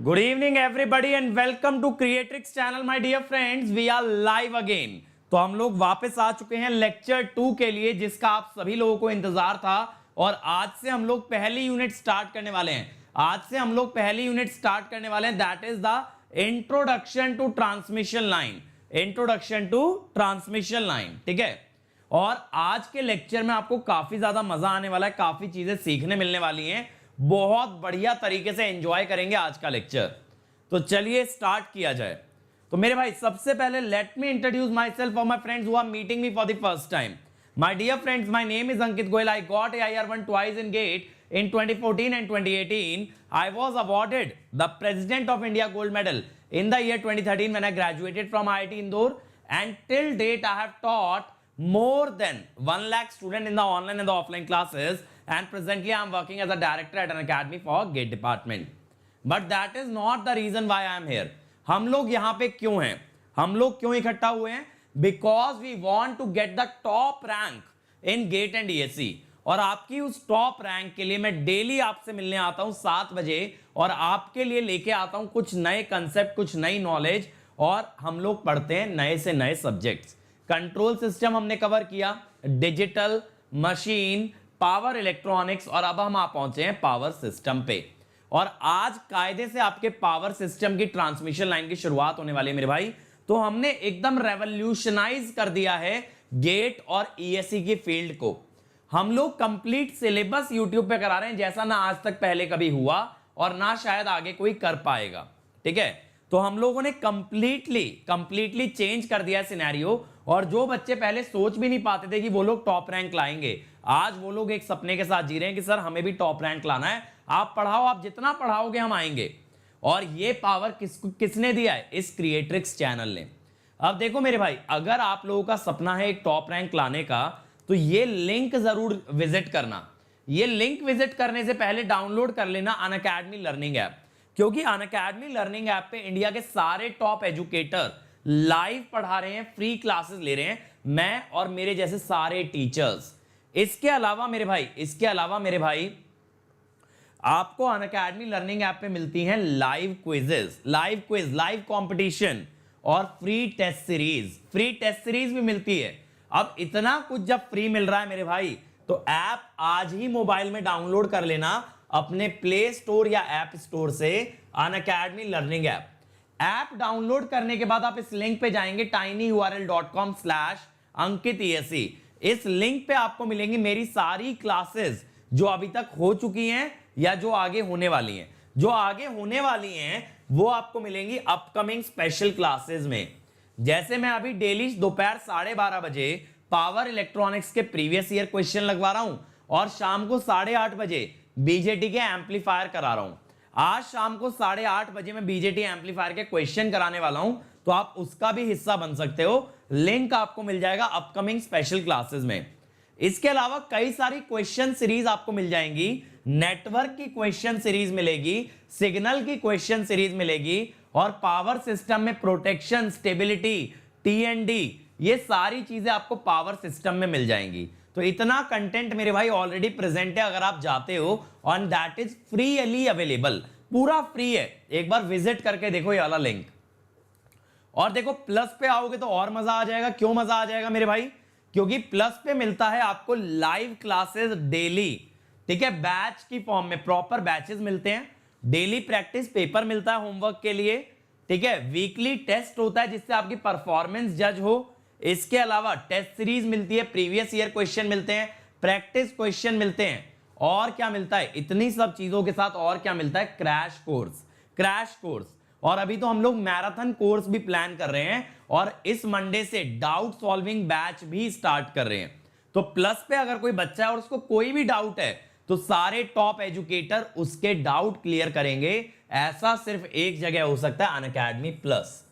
Good evening everybody and welcome to Creatrix channel my dear friends. We are live again. तो हम लोग वापस आ चुके हैं लेक्चर 2 के लिए जिसका आप सभी लोगों को इंतजार था और आज से हम लोग पहली यूनिट स्टार्ट करने वाले हैं। That is the introduction to transmission line. ठीक है, और आज के लेक्चर में आपको काफी ज्यादा मजा आने वाला है, काफी चीजें सीखने मिलने वाली हैं, बहुत बढ़िया तरीके से एंजॉय करेंगे आज का लेक्चर। तो चलिए स्टार्ट किया जाए। तो मेरे भाई सबसे पहले let me introduce myself for my friends who are meeting me for the first time. My dear friends, my name is Ankit Goyal. I got AIR1 twice in GATE in 2014 and 2018. I was awarded the President of India Gold Medal in the year 2013 when I graduated from IIT Indore, and till date I have taught more than 1 lakh students in the online and the offline classes, and presently I am working as a director at an academy for GATE department. But that is not the reason why I am here. हम लोग यहाँ पे क्यों हैं, हम लोग क्यों इकट्ठा हुए हैं? Because we want to get the top rank in GATE and ESE. और आपकी उस टॉप रैंक के लिए मैं डेली आपसे मिलने आता हूं 7 बजे और आपके लिए लेके आता हूं कुछ नए कंसेप्ट, कुछ नई नॉलेज, और हम लोग पढ़ते हैं नए से नए सब्जेक्ट्स। कंट्रोल सिस्टम हमने कवर किया, डिजिटल, मशीन, पावर इलेक्ट्रॉनिक्स, और अब हम पहुंचे हैं पावर सिस्टम पे। और आज कायदे से आपके पावर सिस्टम की ट्रांसमिशन लाइन की शुरुआत होने वाली है मेरे भाई। तो हमने एकदम रेवोल्यूशनाइज कर दिया है गेट और ईएससी की फील्ड को। हम लोग कंप्लीट सिलेबस यूट्यूब पे करा रहे हैं, जैसा ना आज तक पहले कभी हुआ और ना शायद आगे कोई कर पाएगा। ठीक है, तो हम लोगों ने कंप्लीटली चेंज कर दिया सिनेरियो, और जो बच्चे पहले सोच भी नहीं पाते थे कि वो लोग टॉप रैंक लाएंगे, आज वो लोग एक सपने के साथ जी रहे हैं कि सर हमें भी टॉप रैंक लाना है। आप पढ़ाओ, आप जितना पढ़ाओगे हम आएंगे। और ये पावर किसने दिया है? इस क्रिएट्रिक्स चैनल ने। अब देखो मेरे भाई, अगर आप लोगों का सपना है एक टॉप रैंक लाने का, तो ये लिंक जरूर विजिट करना। ये लिंक विजिट करने से पहले डाउनलोड कर लेना अनअकैडमी लर्निंग ऐप, क्योंकि अनअकैडमी लर्निंग ऐप पे इंडिया के सारे टॉप एजुकेटर लाइव पढ़ा रहे हैं, फ्री क्लासेस ले रहे हैं, मैं और मेरे जैसे सारे टीचर्स। इसके अलावा मेरे भाई आपको अनअकैडमी लर्निंग ऐप पे मिलती हैं लाइव क्विज, लाइव कंपटीशन और फ्री टेस्ट सीरीज भी मिलती है। अब इतना कुछ जब फ्री मिल रहा है मेरे भाई, तो ऐप आज ही मोबाइल में डाउनलोड कर लेना अपने प्ले स्टोर या ऐप स्टोर से, अनअकैडमी लर्निंग ऐप डाउनलोड करने के बाद आप इस लिंक पे जाएंगे tinyurl.com/ankitesc। इस लिंक पे आपको मिलेंगी मेरी सारी क्लासेस जो अभी तक हो चुकी हैं या जो आगे होने वाली हैं। जो आगे होने वाली हैं वो आपको मिलेंगी अपकमिंग स्पेशल क्लासेस में। जैसे मैं अभी डेली दोपहर 12:30 बजे पावर इलेक्ट्रॉनिक्स के प्रीवियस ईयर क्वेश्चन लगवा रहा हूं, और शाम को 8:30 बजे बीजेटी के एम्पलीफायर करा रहा हूं। आज शाम को 8:30 बजे मैं बीजेटी एम्पलीफायर के क्वेश्चन कराने वाला हूं, तो आप उसका भी हिस्सा बन सकते हो। लिंक आपको मिल जाएगा अपकमिंग स्पेशल क्लासेस में। इसके अलावा कई सारी क्वेश्चन सीरीज आपको मिल जाएंगी। नेटवर्क की क्वेश्चन सीरीज मिलेगी, सिग्नल की क्वेश्चन सीरीज मिलेगी, और पावर सिस्टम में प्रोटेक्शन, स्टेबिलिटी, TND, ये सारी चीजें आपको पावर सिस्टम में मिल जाएंगी। तो इतना कंटेंट मेरे भाई ऑलरेडी प्रेजेंट है, अगर आप जाते हो, और दैट इज फ्रीली अवेलेबल, पूरा फ्री है। एक बार विजिट करके देखो ये वाला लिंक। और देखो प्लस पे आओगे तो और मजा आ जाएगा। क्यों मजा आ जाएगा मेरे भाई? क्योंकि प्लस पे मिलता है आपको लाइव क्लासेस डेली। ठीक है, बैच की फॉर्म में प्रॉपर बैचेस मिलते हैं, डेली प्रैक्टिस पेपर मिलता है होमवर्क के लिए। ठीक है, वीकली टेस्ट होता है जिससे आपकी परफॉर्मेंस जज हो। इसके अलावा टेस्ट सीरीज मिलती है, प्रीवियस ईयर क्वेश्चन मिलते हैं, प्रैक्टिस क्वेश्चन मिलते हैं, और क्या मिलता है? इतनी सब चीजों के साथ और क्या मिलता है? Crash course. और अभी तो हम लोग मैराथन कोर्स भी प्लान कर रहे हैं, और इस मंडे से डाउट सॉल्विंग बैच भी स्टार्ट कर रहे हैं। तो प्लस पे अगर कोई बच्चा है और उसको कोई भी डाउट है, तो सारे टॉप एजुकेटर उसके डाउट क्लियर करेंगे। ऐसा सिर्फ एक जगह हो सकता है, अनअकैडमी प्लस।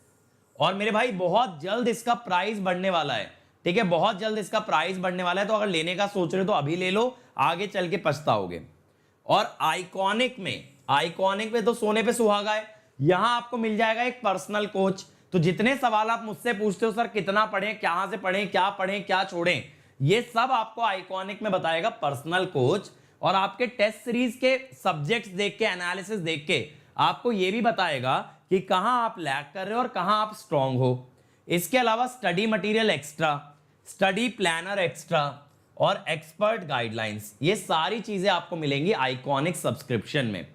और मेरे भाई बहुत जल्द इसका प्राइस बढ़ने वाला है। ठीक है, बहुत जल्द इसका प्राइस बढ़ने वाला है, तो अगर लेने का सोच रहे हो तो अभी ले लो, आगे चल के पछताओगे। और आइकॉनिक में तो सोने पे सुहागा है। यहां आपको मिल जाएगा एक पर्सनल कोच। तो जितने सवाल आप मुझसे पूछते हो, सर कितना पढ़ें, कहां से पढ़ें, क्या छोड़ें, ये सब आपको आइकॉनिक में बताएगा पर्सनल कोच। और आपके टेस्ट सीरीज के सब्जेक्ट्स देख के, एनालिसिस देख के आपको यह भी बताएगा कि कहां आप लैग कर रहे हो और कहां आप स्ट्रांग हो। इसके अलावा study material extra, study planner extra और एक्सपर्ट गाइडलाइंस, ये सारी चीजें आपको मिलेंगी आइकॉनिक सब्सक्रिप्शन में।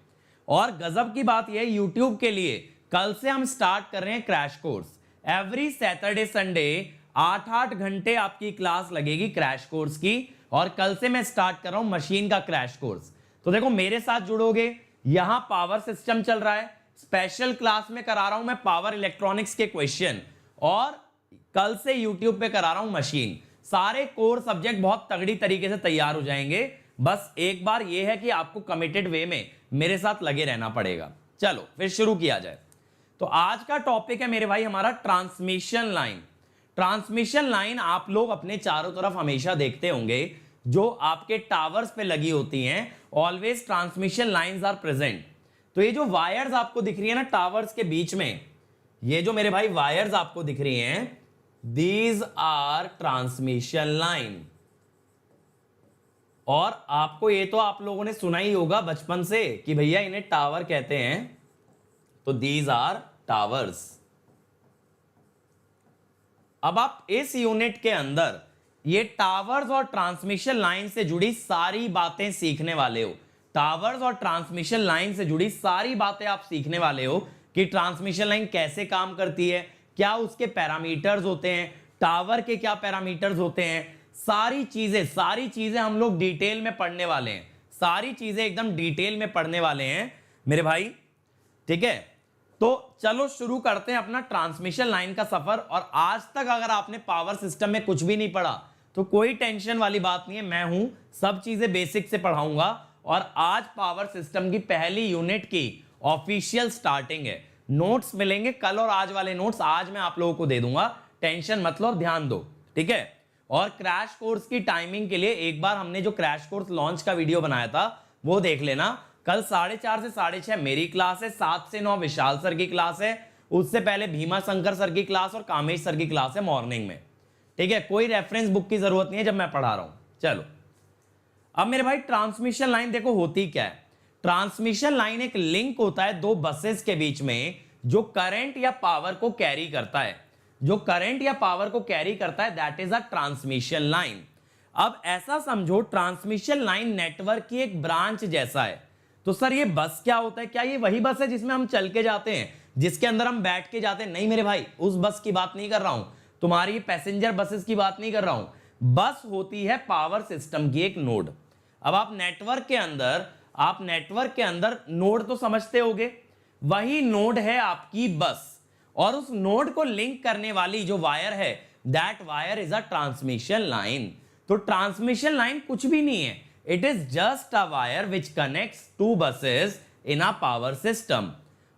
और गजब की बात यह है, यूट्यूब के लिए कल से हम स्टार्ट कर रहे हैं crash course. Every Saturday Sunday 8-8 घंटे आपकी क्लास लगेगी क्रैश कोर्स की, और कल से मैं स्टार्ट कर रहा हूं मशीन का क्रैश कोर्स। तो देखो मेरे साथ जुड़ोगे, यहां पावर सिस्टम चल रहा है, स्पेशल क्लास में करा रहा हूं मैं पावर इलेक्ट्रॉनिक्स के क्वेश्चन, और कल से यूट्यूब पे करा रहा हूं मशीन। सारे कोर सब्जेक्ट बहुत तगड़ी तरीके से तैयार हो जाएंगे। बस एक बार यह है कि आपको कमिटेड वे में मेरे साथ लगे रहना पड़ेगा। चलो फिर शुरू किया जाए। तो आज का टॉपिक है मेरे भाई हमारा ट्रांसमिशन लाइन। ट्रांसमिशन लाइन आप लोग अपने चारों तरफ हमेशा देखते होंगे, जो आपके टावर्स पे लगी होती हैं, always transmission lines are present. तो ये जो वायर्स आपको दिख रही है ना टावर्स के बीच में, ये जो मेरे भाई वायर्स आपको दिख रही हैं, दीज आर ट्रांसमिशन लाइन। और आपको ये तो आप लोगों ने सुना ही होगा बचपन से कि भैया इन्हें टावर कहते हैं, तो दीज आर टावर्स। अब आप इस यूनिट के अंदर ये टावर्स और ट्रांसमिशन लाइन से जुड़ी सारी बातें सीखने वाले हो। टावर्स और ट्रांसमिशन लाइन से जुड़ी सारी बातें आप सीखने वाले हो कि ट्रांसमिशन लाइन कैसे काम करती है, क्या उसके पैरामीटर्स होते हैं, टावर के क्या पैरामीटर्स होते हैं, सारी चीजें हम लोग डिटेल में पढ़ने वाले हैं। सारी चीजें एकदम डिटेल में पढ़ने वाले हैं मेरे भाई, ठीक है। तो चलो शुरू करते हैं अपना ट्रांसमिशन लाइन का सफर। और आज तक अगर आपने पावर सिस्टम में कुछ भी नहीं पढ़ा तो कोई टेंशन वाली बात नहीं है, मैं हूं, सब चीजें बेसिक से पढ़ाऊंगा। और आज पावर सिस्टम की पहली यूनिट की ऑफिशियल स्टार्टिंग है। नोट्स मिलेंगे कल, और आज वाले नोट्स आज मैं आप लोगों को दे दूंगा, टेंशन मत लो और ध्यान दो, ठीक है। और क्रैश कोर्स की टाइमिंग के लिए एक बार हमने जो क्रैश कोर्स लॉन्च का वीडियो बनाया था वो देख लेना। कल 4:30 से 6:30 मेरी क्लास है, 7 से 9 विशाल सर की क्लास है, उससे पहले भीमा शंकर सर की क्लास और कामेश सर की क्लास है मॉर्निंग में, ठीक है। कोई रेफरेंस बुक की जरूरत नहीं है जब मैं पढ़ा रहा हूं। चलो अब मेरे भाई ट्रांसमिशन लाइन देखो होती क्या है। ट्रांसमिशन लाइन एक लिंक होता है दो बसेस के बीच में, जो करंट या पावर को कैरी करता है। जो करंट या पावर को कैरी करता है that is a transmission line. अब ऐसा समझो ट्रांसमिशन लाइन नेटवर्क की एक ब्रांच जैसा है। तो सर ये बस क्या होता है, क्या ये वही बस है जिसमें हम चल के जाते हैं, जिसके अंदर हम बैठ के जाते हैं? नहीं मेरे भाई, उस बस की बात नहीं कर रहा हूं, तुम्हारी पैसेंजर बसेस की बात नहीं कर रहा हूं। बस होती है पावर सिस्टम की एक नोड। अब आप नेटवर्क के अंदर नोड तो समझते होगे, वही नोड है आपकी बस, और उस नोड को लिंक करने वाली जो वायर है that wire is a transmission line. तो ट्रांसमिशन लाइन कुछ भी नहीं है, it is just a wire which connects to buses in a power system.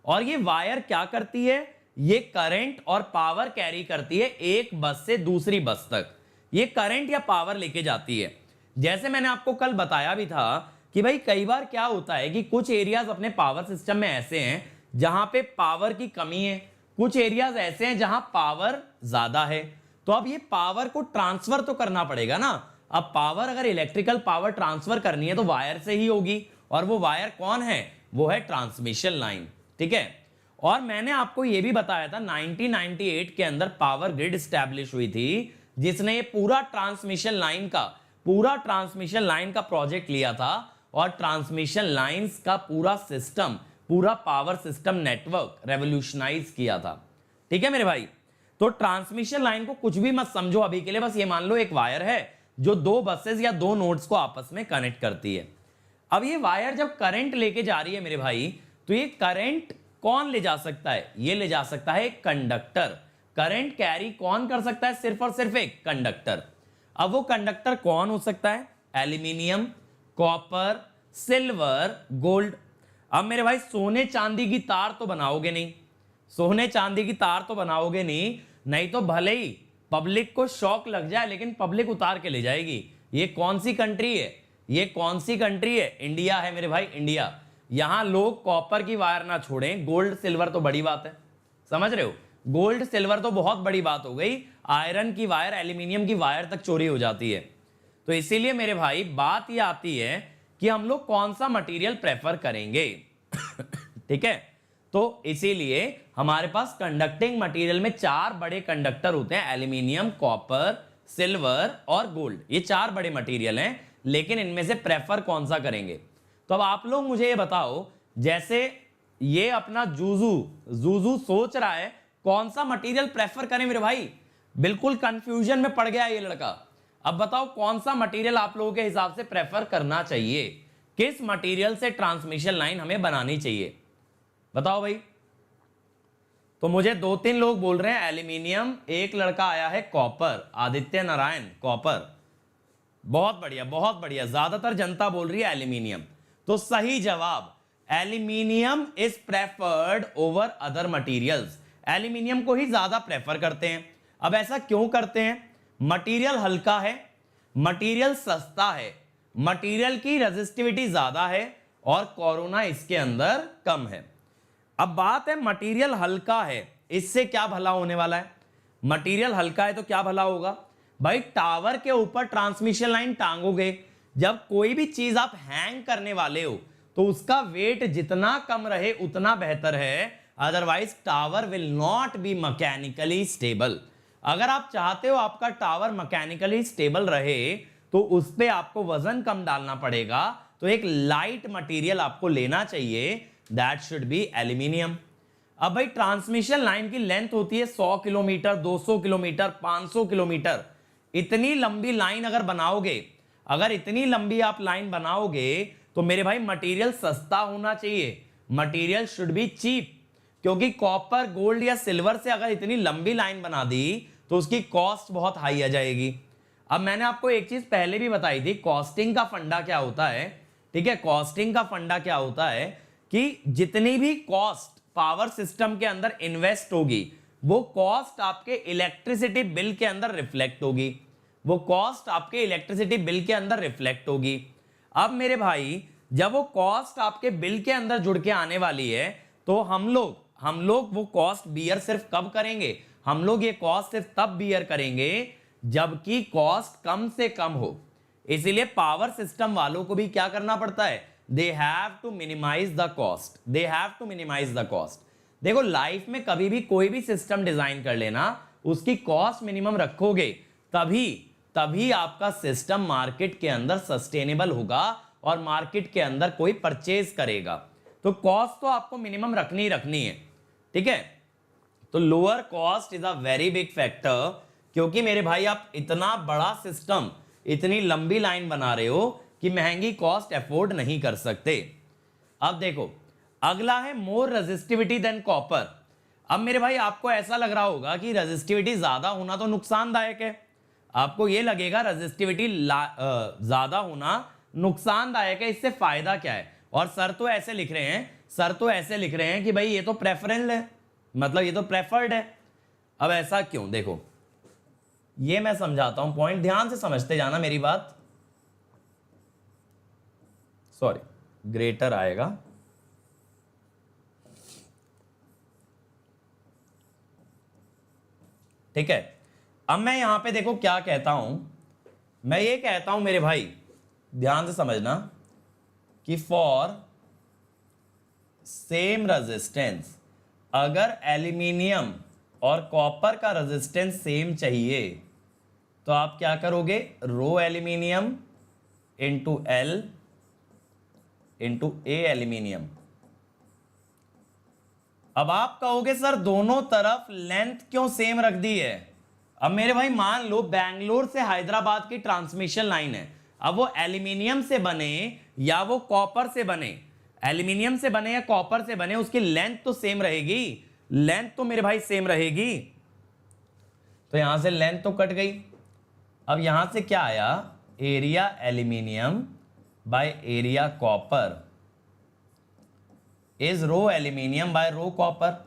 और ये वायर क्या करती है, ये करंट और पावर कैरी करती है एक बस से दूसरी बस तक। ये करंट या पावर लेके जाती है। जैसे मैंने आपको कल बताया भी था कि भाई कई बार क्या होता है कि कुछ एरियाज अपने पावर सिस्टम में ऐसे हैं जहां पे पावर की कमी है, कुछ एरियाज ऐसे हैं जहां पावर ज्यादा है। तो अब ये पावर को ट्रांसफर तो करना पड़ेगा ना। अब पावर, अगर इलेक्ट्रिकल पावर ट्रांसफर करनी है तो वायर से ही होगी, और वो वायर कौन है, वो है ट्रांसमिशन लाइन, ठीक है। और मैंने आपको यह भी बताया था 1998 के अंदर पावर ग्रिड स्टैब्लिश हुई थी, जिसने ये पूरा ट्रांसमिशन लाइन का प्रोजेक्ट लिया था, और ट्रांसमिशन लाइंस का पूरा सिस्टम, पूरा पावर सिस्टम नेटवर्क रेवोल्यूशनाइज किया था, ठीक है मेरे भाई। तो ट्रांसमिशन लाइन को कुछ भी मत समझो अभी के लिए, बस ये मान लो एक वायर है जो दो बसेस या दो नोड्स को आपस में कनेक्ट करती है। अब ये वायर जब करंट लेके जा रही है मेरे भाई, तो ये करंट कौन ले जा सकता है, ये ले जा सकता है एक कंडक्टर। करंट कैरी कौन कर सकता है, सिर्फ और सिर्फ एक कंडक्टर। अब वो कंडक्टर कौन हो सकता है, एल्यूमिनियम, कॉपर, सिल्वर, गोल्ड। अब मेरे भाई सोने चांदी की तार तो बनाओगे नहीं, नहीं तो भले ही पब्लिक को शॉक लग जाए लेकिन पब्लिक उतार के ले जाएगी। ये कौन सी कंट्री है, इंडिया है मेरे भाई, इंडिया। यहां लोग कॉपर की वायर ना छोड़ें, गोल्ड सिल्वर तो बड़ी बात है, समझ रहे हो। गोल्ड सिल्वर तो बहुत बड़ी बात हो गई, आयरन की वायर, एल्यूमिनियम की वायर तक चोरी हो जाती है। तो इसीलिए मेरे भाई बात यह आती है कि हम लोग कौन सा मटेरियल प्रेफर करेंगे ठीक है। तो इसीलिए हमारे पास कंडक्टिंग मटेरियल में 4 बड़े कंडक्टर होते हैं, एल्यूमिनियम, कॉपर, सिल्वर और गोल्ड। ये 4 बड़े मटेरियल हैं, लेकिन इनमें से प्रेफर कौन सा करेंगे? तो अब आप लोग मुझे ये बताओ, जैसे ये अपना जूजू सोच रहा है कौन सा मटेरियल प्रेफर करें मेरे भाई, बिल्कुल कंफ्यूजन में पड़ गया ये लड़का। अब बताओ कौन सा मटेरियल आप लोगों के हिसाब से प्रेफर करना चाहिए, किस मटेरियल से ट्रांसमिशन लाइन हमें बनानी चाहिए, बताओ भाई। तो मुझे 2-3 लोग बोल रहे हैं एल्यूमिनियम, एक लड़का आया है कॉपर, आदित्य नारायण कॉपर, बहुत बढ़िया बहुत बढ़िया। ज्यादातर जनता बोल रही है एल्यूमिनियम। तो सही जवाब aluminium is preferred over other materials, aluminium को ही ज्यादा प्रेफर करते हैं। अब ऐसा क्यों करते हैं? मटेरियल हल्का है, मटेरियल सस्ता है, मटेरियल की रेजिस्टिविटी ज्यादा है और कोरोना इसके अंदर कम है। अब बात है मटेरियल हल्का है, इससे क्या भला होने वाला है? मटेरियल हल्का है तो क्या भला होगा भाई? टावर के ऊपर ट्रांसमिशन लाइन टांगोगे, जब कोई भी चीज आप हैंग करने वाले हो तो उसका वेट जितना कम रहे उतना बेहतर है, otherwise tower will not be mechanically stable. अगर आप चाहते हो आपका टावर मैकेनिकली स्टेबल रहे तो उस पे आपको वजन कम डालना पड़ेगा, तो एक लाइट मटेरियल आपको लेना चाहिए, दैट शुड बी एल्यूमिनियम। अब भाई ट्रांसमिशन लाइन की लेंथ होती है 100 किलोमीटर, 200 किलोमीटर, 500 किलोमीटर। इतनी लंबी लाइन अगर बनाओगे, अगर इतनी लंबी आप लाइन बनाओगे तो मेरे भाई मटेरियल सस्ता होना चाहिए, मटेरियल शुड बी चीप, क्योंकि कॉपर, गोल्ड या सिल्वर से अगर इतनी लंबी लाइन बना दी तो उसकी कॉस्ट बहुत हाई आ जाएगी। अब मैंने आपको एक चीज पहले भी बताई थी, कॉस्टिंग का फंडा क्या होता है, ठीक है? कॉस्टिंग का फंडा क्या होता है कि जितनी भी कॉस्ट पावर सिस्टम के अंदर इन्वेस्ट होगी वो कॉस्ट आपके इलेक्ट्रिसिटी बिल के अंदर रिफ्लेक्ट होगी, वो कॉस्ट आपके इलेक्ट्रिसिटी बिल के अंदर रिफ्लेक्ट होगी। अब मेरे भाई जब वो कॉस्ट आपके बिल के अंदर जुड़ के आने वाली है तो हम लोग वो कॉस्ट बियर सिर्फ कब करेंगे? हम लोग ये कॉस्ट सिर्फ तब बियर करेंगे जबकि कॉस्ट कम से कम हो। इसीलिए पावर सिस्टम वालों को भी क्या करना पड़ता है? They have to minimise the cost, they have to minimise the cost. देखो लाइफ में कभी भी कोई भी सिस्टम डिजाइन कर लेना, उसकी कॉस्ट मिनिमम रखोगे तभी आपका सिस्टम मार्केट के अंदर सस्टेनेबल होगा और मार्केट के अंदर कोई परचेज करेगा। तो कॉस्ट तो आपको मिनिमम रखनी है, ठीक है? तो lower cost is a very big factor, क्योंकि मेरे भाई आप इतना बड़ा सिस्टम, इतनी लंबी लाइन बना रहे हो कि महंगी कॉस्ट अफोर्ड नहीं कर सकते। अब देखो अगला है मोर रेजिस्टिविटी देन कॉपर। अब मेरे भाई आपको ऐसा लग रहा होगा कि रेजिस्टिविटी ज्यादा होना तो नुकसानदायक है, आपको ये लगेगा रेजिस्टिविटी ज्यादा होना नुकसानदायक है, इससे फायदा क्या है? और सर तो ऐसे लिख रहे हैं कि भाई ये तो प्रेफरेंस है, मतलब ये तो प्रेफर्ड है। अब ऐसा क्यों? देखो ये मैं समझाता हूं, पॉइंट ध्यान से समझते जाना मेरी बात। सॉरी, ग्रेटर आएगा, ठीक है? अब मैं यहां पे देखो क्या कहता हूं, मैं ये कहता हूं मेरे भाई ध्यान से समझना कि फॉर सेम रेजिस्टेंस, अगर एल्यूमिनियम और कॉपर का रेजिस्टेंस सेम चाहिए तो आप क्या करोगे? रो एल्यूमिनियम इंटू एल इंटू ए एल्यूमिनियम। अब आप कहोगे सर दोनों तरफ लेंथ क्यों सेम रख दी है? अब मेरे भाई मान लो बैंगलोर से हैदराबाद की ट्रांसमिशन लाइन है, अब वो एल्यूमिनियम से बने या वो कॉपर से बने, एल्यूमिनियम से बने या कॉपर से बने, उसकी लेंथ तो सेम रहेगी, लेंथ तो मेरे भाई सेम रहेगी। तो यहां से लेंथ तो कट गई। अब यहां से क्या आया? Area aluminium by area copper is rho aluminium by rho copper.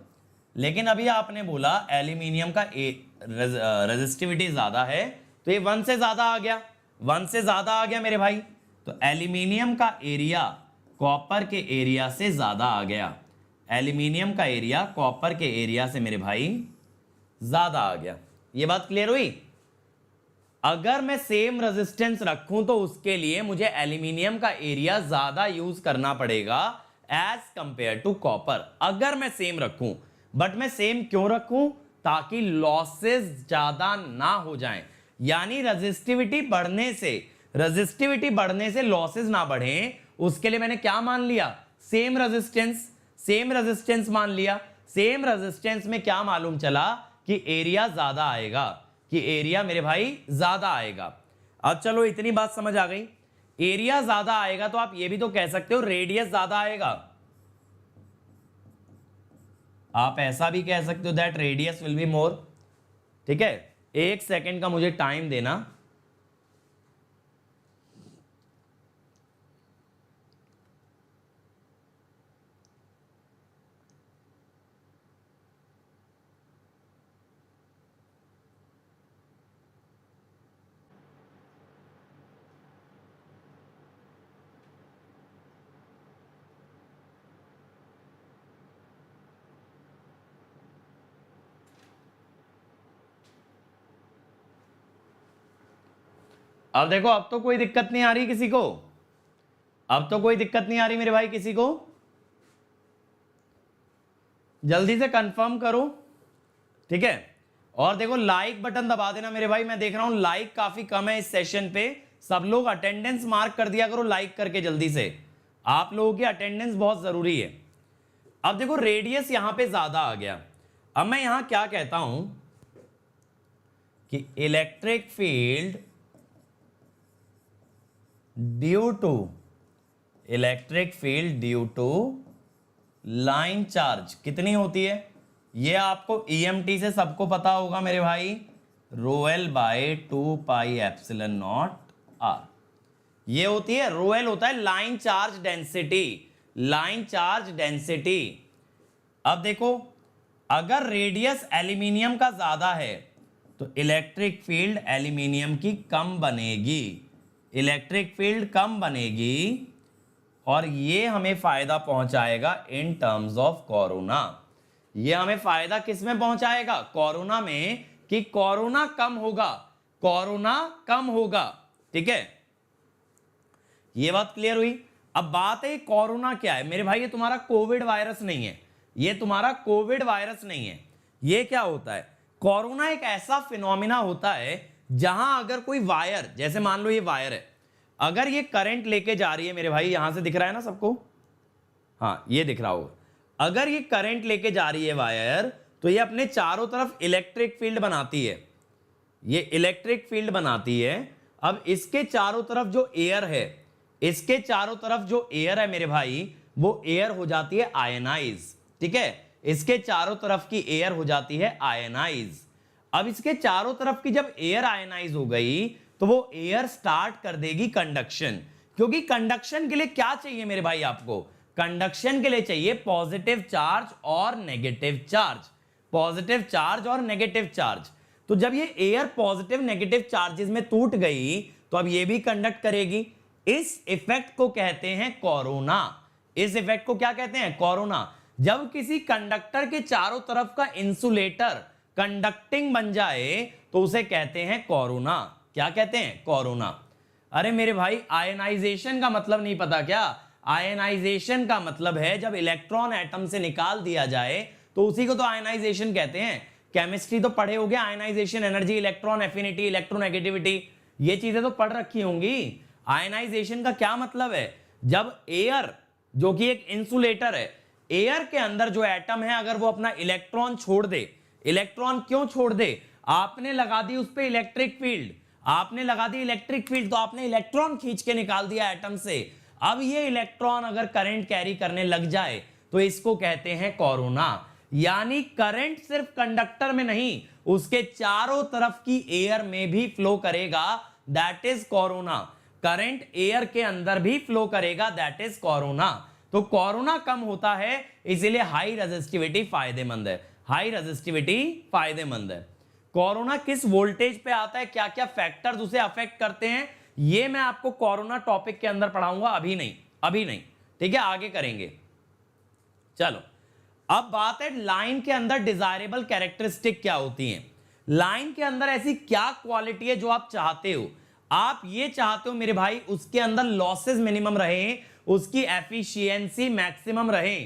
लेकिन अभी आपने बोला एल्यूमिनियम का रेजिस्टिविटी ज्यादा है, तो ये 1 से ज्यादा आ गया, 1 से ज्यादा आ गया मेरे भाई। तो एल्यूमिनियम का एरिया कॉपर के एरिया से ज्यादा आ गया, एल्यूमिनियम का एरिया कॉपर के एरिया से मेरे भाई ज्यादा आ गया। ये बात क्लियर हुई? अगर मैं सेम रेजिस्टेंस रखूं तो उसके लिए मुझे एल्यूमिनियम का एरिया ज्यादा यूज करना पड़ेगा एज कंपेयर टू कॉपर। अगर मैं सेम रखूं, बट मैं सेम क्यों रखूं? ताकि लॉसेस ज्यादा ना हो जाएं, यानी रेजिस्टिविटी बढ़ने से लॉसेस ना बढ़े, उसके लिए मैंने क्या मान लिया? सेम रेजिस्टेंस मान लिया। सेम रेजिस्टेंस में क्या मालूम चला? कि एरिया ज्यादा आएगा, कि एरिया मेरे भाई ज्यादा आएगा। अब चलो इतनी बात समझ आ गई। एरिया ज्यादा आएगा तो आप ये भी तो कह सकते हो रेडियस ज्यादा आएगा। आप ऐसा भी कह सकते हो that radius will be more. ठीक है, 1 सेकेंड का मुझे टाइम देना। अब देखो, अब तो कोई दिक्कत नहीं आ रही किसी को? अब तो कोई दिक्कत नहीं आ रही मेरे भाई किसी को? जल्दी से कंफर्म करो। ठीक है, और देखो लाइक बटन दबा देना मेरे भाई। मैं देख रहा हूं लाइक काफी कम है इस सेशन पे। सब लोग अटेंडेंस मार्क कर दिया करो लाइक करके जल्दी से। आप लोगों की अटेंडेंस बहुत जरूरी है। अब देखो रेडियस यहां पे ज्यादा आ गया। अब मैं यहां क्या कहता हूं कि electric field due to line charge कितनी होती है? ये आपको ईएमटी से सबको पता होगा मेरे भाई, ρl by 2 pi epsilon naught r. ये होती है, ρl होता है लाइन चार्ज डेंसिटी। अब देखो, अगर रेडियस एल्यूमिनियम का ज्यादा है तो इलेक्ट्रिक फील्ड एल्यूमिनियम की कम बनेगी, और ये हमें फायदा पहुंचाएगा इन टर्म्स ऑफ कोरोना। ये हमें फायदा किस में पहुंचाएगा? कोरोना में, कि कोरोना कम होगा। ठीक है, ये बात क्लियर हुई। अब बात है कोरोना क्या है मेरे भाई? ये तुम्हारा कोविड वायरस नहीं है। ये क्या होता है? कोरोना एक ऐसा फिनोमिना होता है जहां अगर कोई वायर, जैसे मान लो ये वायर है, अगर ये करंट लेके जा रही है मेरे भाई, यहां से दिख रहा है ना सबको? हाँ, ये दिख रहा होगा। अगर ये करंट लेके जा रही है वायर, तो ये अपने चारों तरफ इलेक्ट्रिक फील्ड बनाती है। अब इसके चारों तरफ जो एयर है मेरे भाई, वो एयर हो जाती है आयनाइज। ठीक है, इसके चारों तरफ की एयर हो जाती है आयनाइज। अब इसके चारों तरफ की जब एयर आयनाइज हो गई, तो वो एयर स्टार्ट कर देगी कंडक्शन। क्योंकि कंडक्शन के लिए क्या चाहिए मेरे भाई आपको? कंडक्शन के लिए चाहिए पॉजिटिव चार्ज और नेगेटिव चार्ज। तो जब ये एयर पॉजिटिव नेगेटिव चार्जेस में टूट गई, तो अब ये भी कंडक्ट करेगी। इस इफेक्ट को कहते हैं कोरोना। जब किसी कंडक्टर के चारों तरफ का इंसुलेटर कंडक्टिंग बन जाए, तो उसे कहते हैं कोरोना। क्या कहते हैं? कोरोना। अरे मेरे भाई, आयनाइजेशन का मतलब नहीं पता क्या? आयनाइजेशन का मतलब है जब इलेक्ट्रॉन एटम से निकाल दिया जाए, तो उसी को तो आयनाइजेशन कहते हैं। केमिस्ट्री तो पढ़े होगे, ionisation energy, electron affinity, electronegativity, ये चीजें तो पढ़ रखी होंगी। आयनाइजेशन का क्या मतलब है? जब एयर, जो कि एक इंसुलेटर है, एयर के अंदर जो एटम है, अगर वो अपना इलेक्ट्रॉन छोड़ दे। इलेक्ट्रॉन क्यों छोड़ दे? आपने लगा दी उस पर इलेक्ट्रिक फील्ड, तो आपने इलेक्ट्रॉन खींच के निकाल दिया एटम से। अब ये इलेक्ट्रॉन अगर करंट कैरी करने लग जाए, तो इसको कहते हैं कोरोना। यानी करंट सिर्फ कंडक्टर में नहीं, उसके चारों तरफ की एयर में भी फ्लो करेगा, that is corona. Current air के अंदर भी फ्लो करेगा, दैट इज कोरोना। तो कोरोना कम होता है, इसीलिए हाई रेजिस्टिविटी फायदेमंद है। कोरोना किस वोल्टेज पे आता है, क्या क्या फैक्टर्स उसे अफेक्ट करते हैं, ये मैं आपको कोरोना टॉपिक के अंदर पढ़ाऊंगा, अभी नहीं। ठीक है, आगे करेंगे। चलो, अब बात है लाइन के अंदर डिजायरेबल कैरेक्टरिस्टिक क्या होती हैं। लाइन के अंदर ऐसी क्या क्वालिटी है जो आप चाहते हो? आप ये चाहते हो मेरे भाई उसके अंदर लॉसेस मिनिमम रहे, उसकी एफिशिएंसी मैक्सिमम रहे।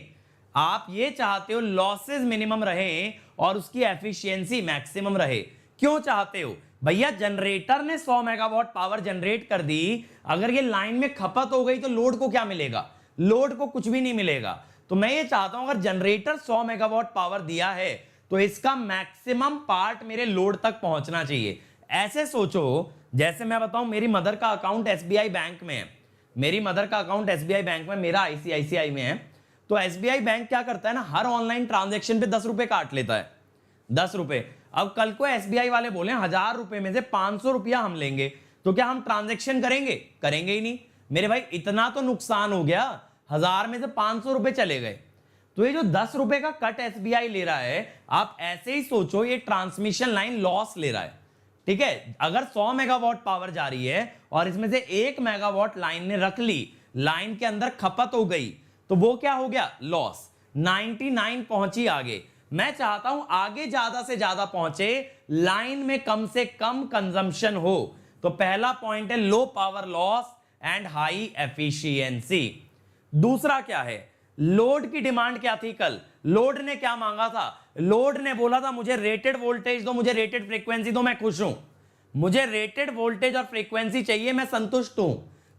आप ये चाहते हो लॉसेस मिनिमम रहे और उसकी एफिशिएंसी मैक्सिमम रहे। क्यों चाहते हो भैया? जनरेटर ने 100 मेगावाट पावर जनरेट कर दी, अगर ये लाइन में खपत हो गई तो लोड को क्या मिलेगा? लोड को कुछ भी नहीं मिलेगा। तो मैं ये चाहता हूं अगर जनरेटर 100 मेगावाट पावर दिया है तो इसका मैक्सिमम पार्ट मेरे लोड तक पहुंचना चाहिए। ऐसे सोचो, जैसे मैं बताऊं, मेरी मदर का अकाउंट एसबीआई बैंक में है, मेरी मदर का अकाउंट एसबीआई बैंक में, मेरा आईसीआईसीआई में है। तो एसबीआई बैंक क्या करता है ना, हर ऑनलाइन ट्रांजैक्शन पे 10 रुपए काट लेता है, 10 रुपए। अब कल को एसबीआई वाले बोले 1000 रुपए में से 500 रुपया हम लेंगे, तो क्या हम ट्रांजैक्शन करेंगे? करेंगे ही नहीं मेरे भाई, इतना तो नुकसान हो गया, 1000 में से 500 रुपए चले गए। तो ये जो 10 रुपए का कट एसबीआई ले रहा है, आप ऐसे ही सोचो ये ट्रांसमिशन लाइन लॉस ले रहा है, ठीक है। अगर 100 मेगावाट पावर जा रही है और इसमें से 1 मेगावाट लाइन ने रख ली, लाइन के अंदर खपत हो गई, तो वो क्या हो गया? लॉस। 99 पहुंची आगे। मैं चाहता हूं आगे ज्यादा से ज्यादा पहुंचे, लाइन में कम से कम कंजम्पशन हो। तो पहला पॉइंट है low power loss and high efficiency. दूसरा क्या है? लोड की डिमांड क्या थी कल? लोड ने क्या मांगा था? लोड ने बोला था मुझे रेटेड वोल्टेज दो, मुझे रेटेड फ्रीक्वेंसी दो, मैं खुश हूं। मुझे रेटेड वोल्टेज और फ्रीक्वेंसी चाहिए, मैं संतुष्ट हूं।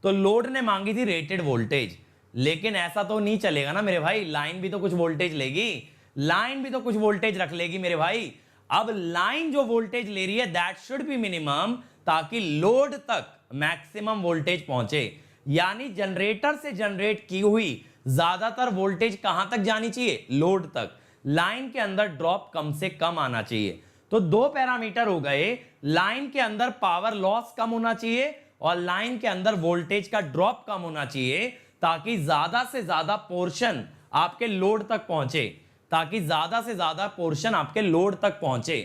तो लोड ने मांगी थी रेटेड वोल्टेज। लेकिन ऐसा तो नहीं चलेगा ना मेरे भाई, लाइन भी तो कुछ वोल्टेज लेगी, लाइन भी तो कुछ वोल्टेज रख लेगी मेरे भाई। अब लाइन जो वोल्टेज ले रही है दैट शुड बी मिनिमम, ताकि लोड तक मैक्सिमम वोल्टेज पहुंचे। यानी जनरेटर से जनरेट की हुई ज्यादातर वोल्टेज कहां तक जानी चाहिए? लोड तक। लाइन के अंदर ड्रॉप कम से कम आना चाहिए। तो दो पैरामीटर हो गए, लाइन के अंदर पावर लॉस कम होना चाहिए और लाइन के अंदर वोल्टेज का ड्रॉप कम होना चाहिए, ताकि ज्यादा से ज्यादा पोर्शन आपके लोड तक पहुंचे, ताकि ज्यादा से ज्यादा पोर्शन आपके लोड तक पहुंचे,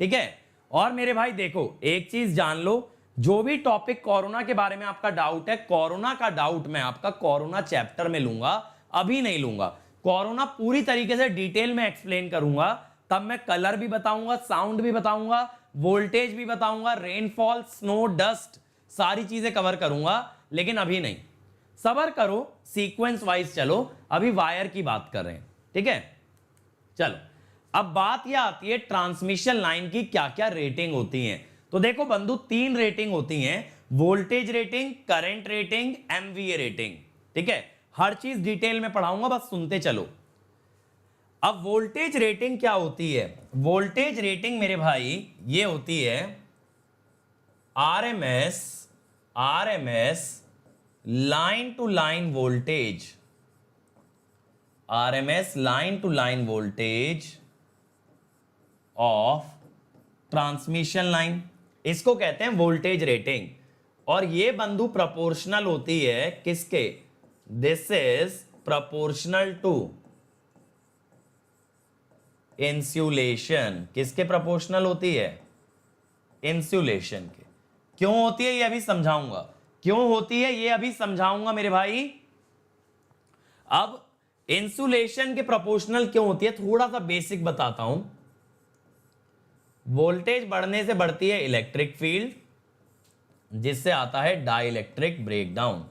ठीक है। और मेरे भाई देखो, एक चीज जान लो, जो भी टॉपिक कोरोना के बारे में आपका डाउट है, कोरोना का डाउट मैं आपका कोरोना चैप्टर में लूंगा, अभी नहीं लूंगा। कोरोना पूरी तरीके से डिटेल में एक्सप्लेन करूंगा, तब मैं कलर भी बताऊंगा, साउंड भी बताऊंगा, वोल्टेज भी बताऊंगा, रेनफॉल, स्नो, डस्ट, सारी चीजें कवर करूंगा। लेकिन अभी नहीं, सबर करो, सीक्वेंस वाइज चलो। अभी वायर की बात कर रहे हैं, ठीक है। चलो, अब बात यह आती है ट्रांसमिशन लाइन की क्या क्या रेटिंग होती है। तो देखो बंधु, 3 रेटिंग होती हैं, voltage rating, current rating, MVA rating, ठीक है। हर चीज डिटेल में पढ़ाऊंगा, बस सुनते चलो। अब वोल्टेज रेटिंग क्या होती है? वोल्टेज रेटिंग मेरे भाई ये होती है RMS line to line voltage, RMS line to line voltage of transmission line, इसको कहते हैं वोल्टेज रेटिंग। और ये बंधु प्रोपोर्शनल होती है किसके? This is proportional to insulation. किसके प्रोपोर्शनल होती है? इंसुलेशन के। क्यों होती है ये अभी समझाऊंगा, क्यों होती है ये अभी समझाऊंगा मेरे भाई। अब इंसुलेशन के प्रोपोर्शनल क्यों होती है, थोड़ा सा बेसिक बताता हूं। वोल्टेज बढ़ने से बढ़ती है इलेक्ट्रिक फील्ड, जिससे आता है डाइलेक्ट्रिक ब्रेकडाउन।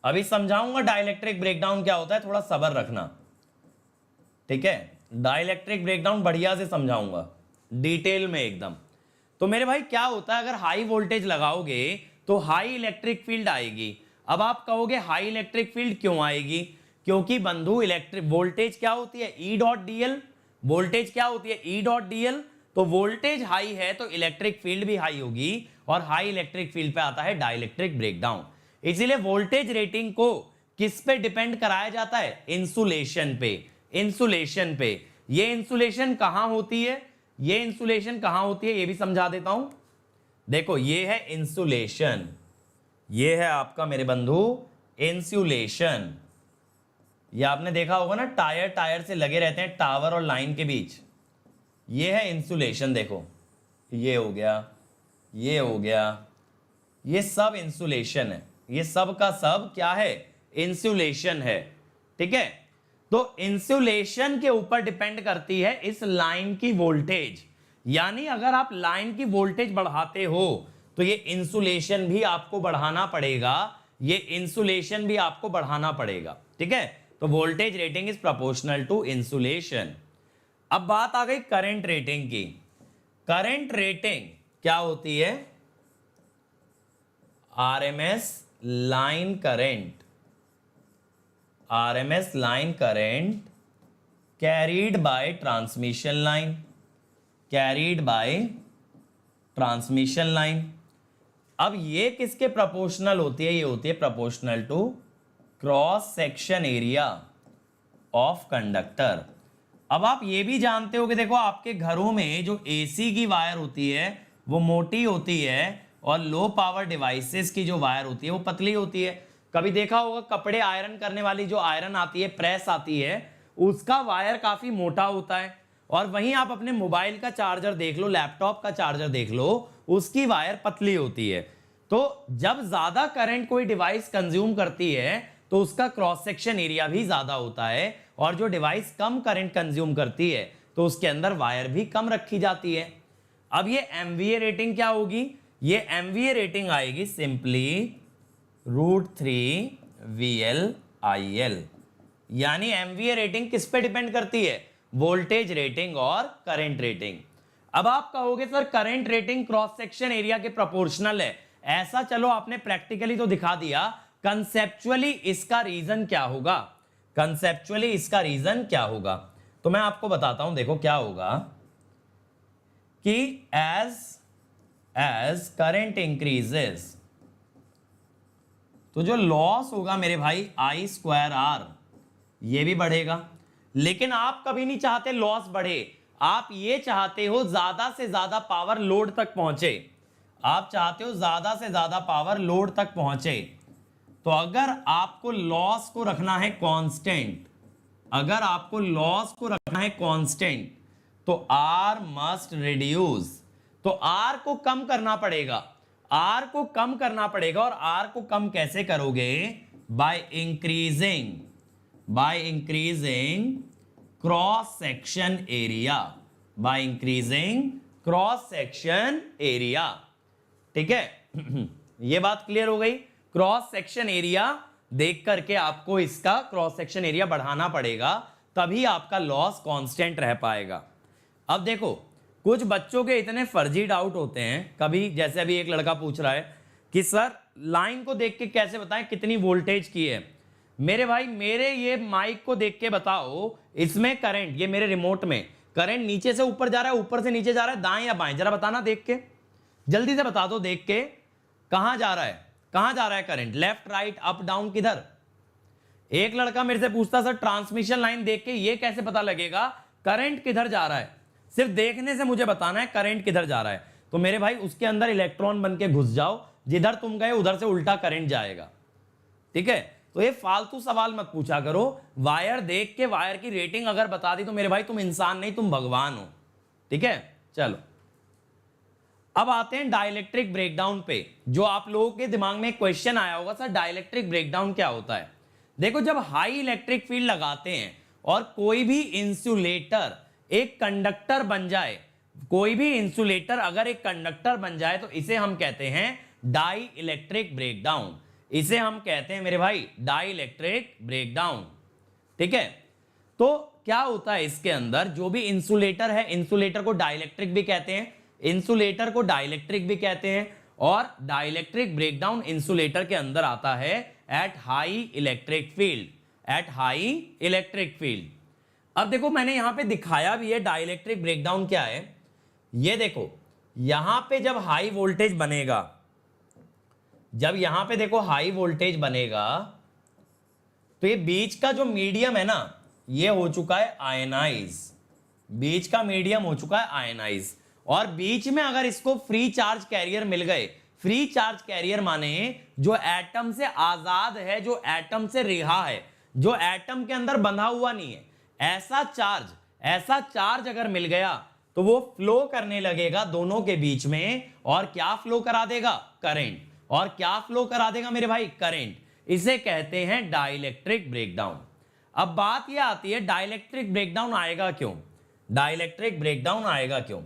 अभी समझाऊंगा डाइलेक्ट्रिक ब्रेकडाउन क्या होता है, थोड़ा सब्र रखना, ठीक है। डाइलेक्ट्रिक ब्रेकडाउन बढ़िया से समझाऊंगा, डिटेल में एकदम। तो मेरे भाई क्या होता है, अगर हाई वोल्टेज लगाओगे तो हाई इलेक्ट्रिक फील्ड आएगी। अब आप कहोगे हाई इलेक्ट्रिक फील्ड क्यों आएगी? क्योंकि बंधु इलेक्ट्रिक वोल्टेज क्या होती है? E dot DL. वोल्टेज क्या होती है? E dot DL. तो वोल्टेज हाई है तो इलेक्ट्रिक फील्ड भी हाई होगी, और हाई इलेक्ट्रिक फील्ड पे आता है डाइलेक्ट्रिक ब्रेकडाउन। इसीलिए वोल्टेज रेटिंग को किस पे डिपेंड कराया जाता है? इंसुलेशन पे। इंसुलेशन पे। ये इंसुलेशन कहां होती है? ये इंसुलेशन कहां होती है ये भी समझा देता हूं। देखो, ये है इंसुलेशन, ये है आपका मेरे बंधु इंसुलेशन। ये आपने देखा होगा ना, टायर से लगे रहते हैं टावर और लाइन के बीच, ये है इंसुलेशन। देखो, ये हो गया, ये हो गया, ये सब इंसुलेशन है, ये सब का सब क्या है? इंसुलेशन है, ठीक है। तो इंसुलेशन के ऊपर डिपेंड करती है इस लाइन की वोल्टेज। यानी अगर आप लाइन की वोल्टेज बढ़ाते हो तो ये इंसुलेशन भी आपको बढ़ाना पड़ेगा, ये इंसुलेशन भी आपको बढ़ाना पड़ेगा, ठीक है। तो voltage rating is proportional to insulation. अब बात आ गई करंट रेटिंग की। करंट रेटिंग क्या होती है? RMS line current, RMS line current carried by transmission line, carried by transmission line. अब ये किसके प्रोपोर्शनल होती है? ये होती है proportional to cross section area of conductor. अब आप ये भी जानते हो कि देखो आपके घरों में जो एसी की वायर होती है वो मोटी होती है और लो पावर डिवाइसेस की जो वायर होती है वो पतली होती है। कभी देखा होगा कपड़े आयरन करने वाली जो आयरन आती है, प्रेस आती है, उसका वायर काफी मोटा होता है। और वहीं आप अपने मोबाइल का चार्जर देख लो, लैपटॉप का चार्जर देख लो, उसकी वायर पतली होती है। तो जब ज्यादा करंट कोई डिवाइस कंज्यूम करती है तो उसका क्रॉस सेक्शन एरिया भी ज्यादा होता है, और जो डिवाइस कम करंट कंज्यूम करती है तो उसके अंदर वायर भी कम रखी जाती है। अब ये एमवीए रेटिंग क्या होगी? ये एमवीए रेटिंग आएगी सिंपली √3 VL/IL। यानी एमवीए रेटिंग किस पे डिपेंड करती है? वोल्टेज रेटिंग और करंट रेटिंग। अब आप कहोगे sir current rating cross section area के प्रोपोर्शनल है, ऐसा चलो आपने प्रैक्टिकली तो दिखा दिया, कंसेप्चुअली इसका रीजन क्या होगा? कंसेप्चुअली इसका रीजन क्या होगा? तो मैं आपको बताता हूं, देखो क्या होगा कि एज करंट इंक्रीजेस तो जो लॉस होगा मेरे भाई I²R ये भी बढ़ेगा। लेकिन आप कभी नहीं चाहते लॉस बढ़े, आप ये चाहते हो ज्यादा से ज्यादा पावर लोड तक पहुंचे, आप चाहते हो ज्यादा से ज्यादा पावर लोड तक पहुंचे। तो अगर आपको लॉस को रखना है कांस्टेंट, अगर आपको लॉस को रखना है कांस्टेंट तो R मस्ट रिड्यूस। तो R को कम करना पड़ेगा, R को कम करना पड़ेगा। और R को कम कैसे करोगे? By increasing cross section area, by increasing cross section area, ठीक है। ये बात क्लियर हो गई। क्रॉस सेक्शन एरिया देख करके आपको इसका क्रॉस सेक्शन एरिया बढ़ाना पड़ेगा, तभी आपका लॉस कांस्टेंट रह पाएगा। अब देखो कुछ बच्चों के इतने फर्जी डाउट होते हैं, कभी जैसे अभी एक लड़का पूछ रहा है कि सर लाइन को देख के कैसे बताएं कितनी वोल्टेज की है? मेरे भाई मेरे ये माइक को देख के बताओ, इसमें करंट, ये मेरे रिमोट में करंट नीचे से ऊपर जा रहा है, ऊपर से नीचे जा रहा है, दाएं या बाएं? जरा बताना देख के, जल्दी से बता दो देख के, कहां जा रहा है, कहां जा रहा है current? Left, right, up, down, किधर? एक लड़का मेरे से पूछता सर ट्रांसमिशन लाइन देख के ये कैसे पता लगेगा करंट किधर जा रहा है? सिर्फ देखने से मुझे बताना है करंट किधर जा रहा है। तो मेरे भाई उसके अंदर इलेक्ट्रॉन बन के घुस जाओ, जिधर तुम गए उधर से उल्टा करंट जाएगा, ठीक है। तो ये फालतू सवाल मत पूछा करो। वायर देख के वायर की रेटिंग अगर बता दी तो मेरे भाई तुम इंसान नहीं, तुम भगवान हो, ठीक है। चलो अब आते हैं डाइलेक्ट्रिक ब्रेकडाउन पे। जो आप लोगों के दिमाग में क्वेश्चन आया होगा सर डाइलेक्ट्रिक ब्रेकडाउन क्या होता है? देखो जब हाई इलेक्ट्रिक फील्ड लगाते हैं और कोई भी इंसुलेटर एक कंडक्टर बन जाए, कोई भी इंसुलेटर अगर एक कंडक्टर बन जाए तो इसे हम कहते हैं डाई इलेक्ट्रिक ब्रेकडाउन। इसे हम कहते हैं मेरे भाई डाई इलेक्ट्रिक ब्रेकडाउन, ठीक है। तो क्या होता है इसके अंदर, जो भी इंसुलेटर है, इंसुलेटर को डाइलेक्ट्रिक भी कहते हैं, इंसुलेटर को डाइलेक्ट्रिक भी कहते हैं। और डाइलेक्ट्रिक ब्रेकडाउन इंसुलेटर के अंदर आता है at high electric field, at high electric field. अब देखो मैंने यहां पे दिखाया भी है डाइलेक्ट्रिक ब्रेकडाउन क्या है। ये देखो यहां पे जब हाई वोल्टेज बनेगा, जब यहां पे देखो हाई वोल्टेज बनेगा तो ये बीच का जो मीडियम है ना, ये हो चुका है आयनाइज, बीच का मीडियम हो चुका है आयनाइज। और बीच में अगर इसको फ्री चार्ज कैरियर मिल गए, फ्री चार्ज कैरियर माने जो एटम से आजाद है, जो एटम से रिहा है, जो एटम के अंदर बंधा हुआ नहीं है, ऐसा चार्ज अगर मिल गया तो वो फ्लो करने लगेगा दोनों के बीच में। और क्या फ्लो करा देगा? करंट। और क्या फ्लो करा देगा मेरे भाई? करंट। इसे कहते हैं डाइलेक्ट्रिक ब्रेकडाउन। अब बात यह आती है डाइलेक्ट्रिक ब्रेकडाउन आएगा क्यों? डाइलेक्ट्रिक ब्रेकडाउन आएगा क्यों?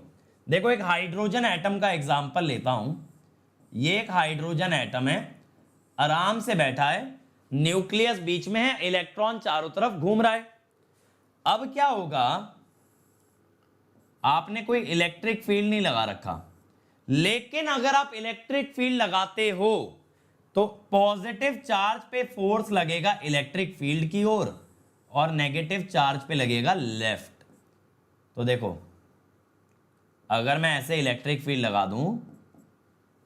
देखो एक हाइड्रोजन एटम का एग्जांपल लेता हूं। ये एक हाइड्रोजन एटम है। आराम से बैठा है, न्यूक्लियस बीच में है, इलेक्ट्रॉन चारों तरफ घूम रहा है। अब क्या होगा, आपने कोई इलेक्ट्रिक फील्ड नहीं लगा रखा, लेकिन अगर आप इलेक्ट्रिक फील्ड लगाते हो तो पॉजिटिव चार्ज पे फोर्स लगेगा इलेक्ट्रिक फील्ड की ओर और नेगेटिव चार्ज पे लगेगा लेफ्ट। तो देखो, अगर मैं ऐसे इलेक्ट्रिक फील्ड लगा दूं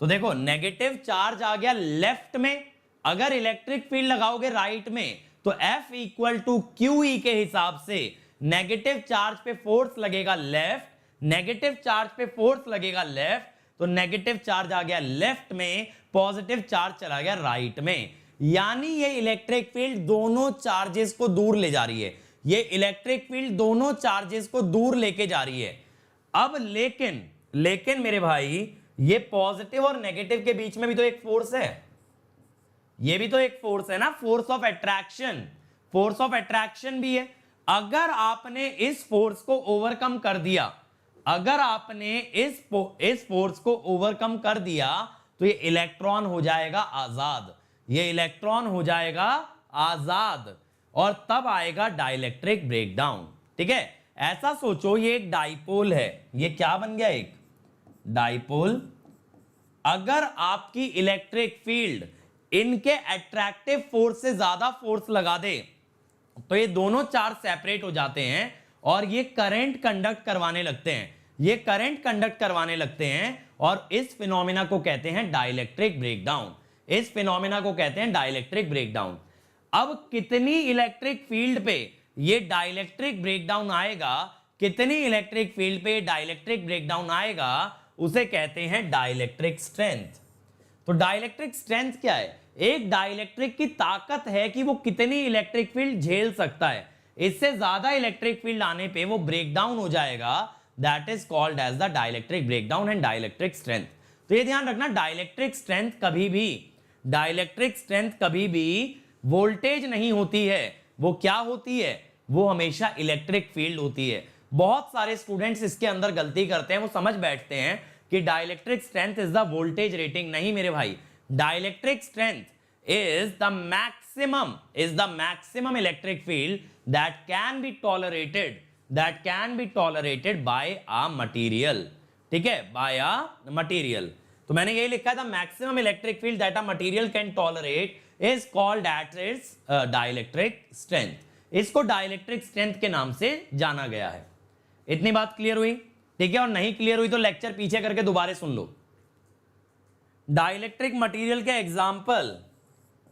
तो देखो नेगेटिव चार्ज आ गया लेफ्ट में, अगर इलेक्ट्रिक फील्ड लगाओगे राइट में तो F इक्वल टू QE के हिसाब से नेगेटिव चार्ज पे फोर्स लगेगा लेफ्ट, नेगेटिव चार्ज पे फोर्स लगेगा लेफ्ट, तो नेगेटिव चार्ज आ गया लेफ्ट में, पॉजिटिव चार्ज चला गया राइट में। यानी ये इलेक्ट्रिक फील्ड दोनों चार्जेस को दूर ले जा रही है, ये इलेक्ट्रिक फील्ड दोनों चार्जेस को दूर लेके जा रही है। अब लेकिन मेरे भाई, ये पॉजिटिव और नेगेटिव के बीच में भी तो एक फोर्स है, ये भी तो एक फोर्स है ना, force of attraction, force of attraction भी है। अगर आपने इस फोर्स को ओवरकम कर दिया, अगर आपने इस फोर्स को ओवरकम कर दिया तो ये इलेक्ट्रॉन हो जाएगा आजाद, ये इलेक्ट्रॉन हो जाएगा आजाद, और तब आएगा डाइलेक्ट्रिक ब्रेकडाउन। ठीक है, ऐसा सोचो ये एक डाइपोल है, ये क्या बन गया, एक डाइपोल। अगर आपकी इलेक्ट्रिक फील्ड इनके अट्रैक्टिव फोर्स से ज्यादा फोर्स लगा दे तो ये दोनों चार्ज सेपरेट हो जाते हैं और ये करंट कंडक्ट करवाने लगते हैं, ये करंट कंडक्ट करवाने लगते हैं, और इस फिनोमेना को कहते हैं डाइलेक्ट्रिक ब्रेकडाउन, इस फिनोमेना को कहते हैं डाइलेक्ट्रिक ब्रेकडाउन। अब कितनी इलेक्ट्रिक फील्ड पे ये डाइलेक्ट्रिक ब्रेकडाउन आएगा, कितनी इलेक्ट्रिक फील्ड पे डाइलेक्ट्रिक ब्रेकडाउन आएगा, उसे कहते हैं डाइलेक्ट्रिक स्ट्रेंथ। तो डाइलेक्ट्रिक स्ट्रेंथ क्या है, एक डाइलेक्ट्रिक की ताकत है कि वो कितनी इलेक्ट्रिक फील्ड झेल सकता है, इससे ज्यादा इलेक्ट्रिक फील्ड आने पे वो ब्रेकडाउन हो जाएगा, that is called as the dielectric breakdown and dielectric strength. तो ये ध्यान रखना, डाइलेक्ट्रिक स्ट्रेंथ कभी भी, डाइलेक्ट्रिक स्ट्रेंथ कभी भी वोल्टेज नहीं होती है, वो क्या होती है, वो हमेशा इलेक्ट्रिक फील्ड होती है। बहुत सारे स्टूडेंट्स इसके अंदर गलती करते हैं, वो समझ बैठते हैं कि dielectric strength is the voltage rating. नहीं मेरे भाई, dielectric strength is the maximum electric field that can be tolerated by a material। ठीक है, by a material। तो मैंने यही लिखा था, maximum electric field that a material can tolerate is called at its dielectric strength। इसको dielectric strength के नाम से जाना गया है। इतनी बात क्लियर हुई? ठीक है, और नहीं क्लियर हुई तो लेक्चर पीछे करके दोबारा सुन लो। डाइलेक्ट्रिक मटेरियल के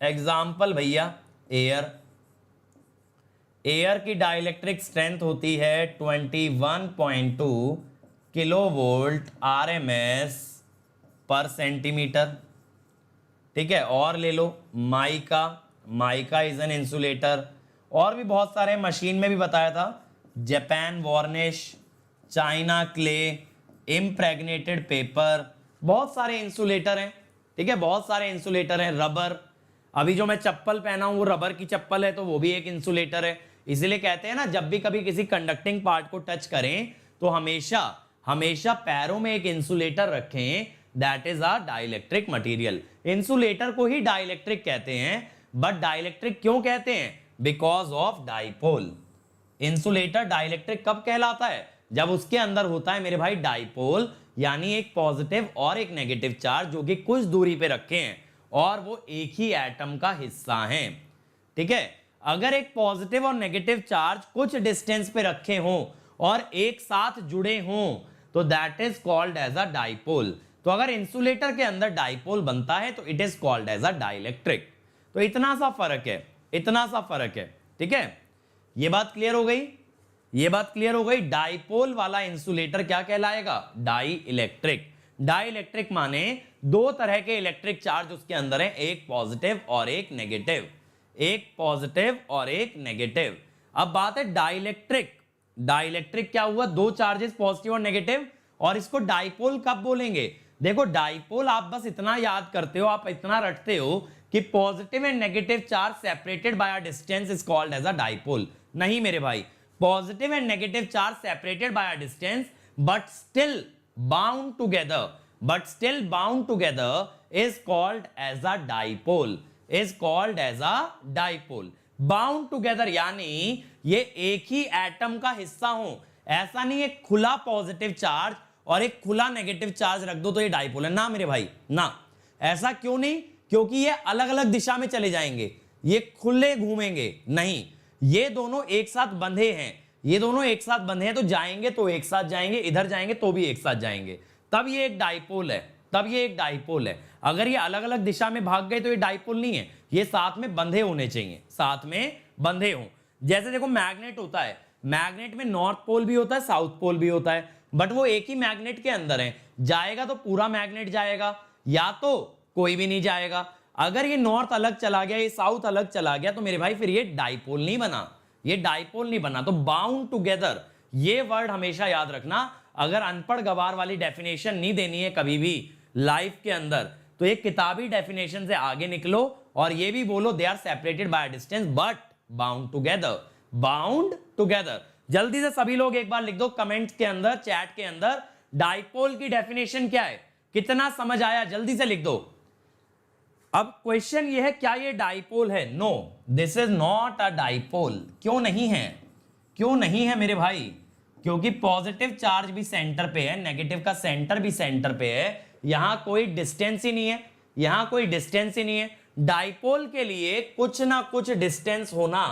एग्जाम्पल भैया, एयर की डाइलेक्ट्रिक स्ट्रेंथ होती है 21.2 किलोवोल्ट RMS पर सेंटीमीटर। ठीक है, और ले लो माइका इज एन इंसुलेटर, और भी बहुत सारे, मशीन में भी बताया था, Japan varnish, China clay, impregnated paper, बहुत सारे इंसुलेटर हैं। ठीक है, बहुत सारे इंसुलेटर हैं। रबर, अभी जो मैं चप्पल पहना हूं वो रबर की चप्पल है, तो वो भी एक इंसुलेटर है। इसीलिए कहते हैं ना, जब भी कभी किसी कंडक्टिंग पार्ट को टच करें तो हमेशा पैरों में एक इंसुलेटर रखें, that is a dielectric material. Insulator को ही डाइलेक्ट्रिक कहते हैं, बट डाइलेक्ट्रिक क्यों कहते हैं, because of dipole. Insulator dielectric कब कहलाता है, जब उसके अंदर होता है मेरे भाई डाइपोल, यानी एक पॉजिटिव और एक नेगेटिव चार्ज जो कि कुछ दूरी पे रखे हैं और वो एक ही एटम का हिस्सा हैं। ठीक है, अगर एक पॉजिटिव और नेगेटिव चार्ज कुछ डिस्टेंस पे रखे हों और एक साथ जुड़े हों तो that is called as a dipole. तो अगर इंसुलेटर के अंदर डाइपोल बनता है तो it is called as a dielectric. तो इतना सा फर्क है, इतना सा फर्क है। ठीक है, ये बात क्लियर हो गई, ये बात क्लियर हो गई। डाइपोल वाला इंसुलेटर क्या कहलाएगा, डाई इलेक्ट्रिक। डाई इलेक्ट्रिक माने दो तरह के इलेक्ट्रिक चार्ज उसके अंदर है, एक पॉजिटिव और एक नेगेटिव, एक पॉजिटिव और एक नेगेटिव। अब बात है डाइलेक्ट्रिक। डाइलेक्ट्रिक क्या हुआ, दो चार्जेस पॉजिटिव और नेगेटिव, और इसको डाइपोल कब बोलेंगे। देखो डाइपोल आप बस इतना याद करते हो, आप इतना रटते हो कि positive and negative charge separated by a distance is called as a dipole. नहीं मेरे भाई, positive and negative charge separated by a distance but still bound together is called as a dipole। Is called as a dipole. Bound together यानी ये एक ही atom का हिस्सा हो, ऐसा नहीं एक खुला पॉजिटिव चार्ज और एक खुला नेगेटिव चार्ज रख दो तो ये डाइपोल है, ना मेरे भाई ना। ऐसा क्यों नहीं? क्योंकि ये अलग अलग दिशा में चले जाएंगे, ये खुले घूमेंगे नहीं, ये दोनों एक साथ बंधे हैं, ये दोनों एक साथ बंधे हैं तो जाएंगे तो एक साथ जाएंगे, इधर जाएंगे तो भी एक साथ जाएंगे, तब ये एक डाइपोल है, तब ये एक डाइपोल है। अगर ये अलग अलग दिशा में भाग गए तो ये डाइपोल नहीं है, ये साथ में बंधे होने चाहिए, साथ में बंधे हो। जैसे देखो मैग्नेट होता है, मैग्नेट में नॉर्थ पोल भी होता है, साउथ पोल भी होता है, बट वो एक ही मैग्नेट के अंदर है, जाएगा तो पूरा मैग्नेट जाएगा या तो कोई भी नहीं जाएगा। अगर ये नॉर्थ अलग चला गया, ये साउथ अलग चला गया तो मेरे भाई फिर ये डाइपोल नहीं बना, ये डाइपोल नहीं बना। तो बाउंड टुगेदर ये वर्ड हमेशा याद रखना। अगर अनपढ़ गवार वाली डेफिनेशन नहीं देनी है कभी भी लाइफ के अंदर, तो एक किताबी डेफिनेशन से आगे निकलो और ये भी बोलो they are separated by distance but bound together, bound together. जल्दी से सभी लोग एक बार लिख दो कमेंट के अंदर, चैट के अंदर, डाइपोल की डेफिनेशन क्या है, कितना समझ आया, जल्दी से लिख दो। अब क्वेश्चन ये है क्या ये डाइपोल है? No, this is not a dipole. क्यों नहीं है? क्यों नहीं है मेरे भाई? क्योंकि पॉजिटिव चार्ज भी सेंटर पे है, नेगेटिव का सेंटर भी सेंटर पे है, यहां कोई डिस्टेंस ही नहीं है, यहां कोई डिस्टेंस ही नहीं है। डाइपोल के लिए कुछ ना कुछ डिस्टेंस होना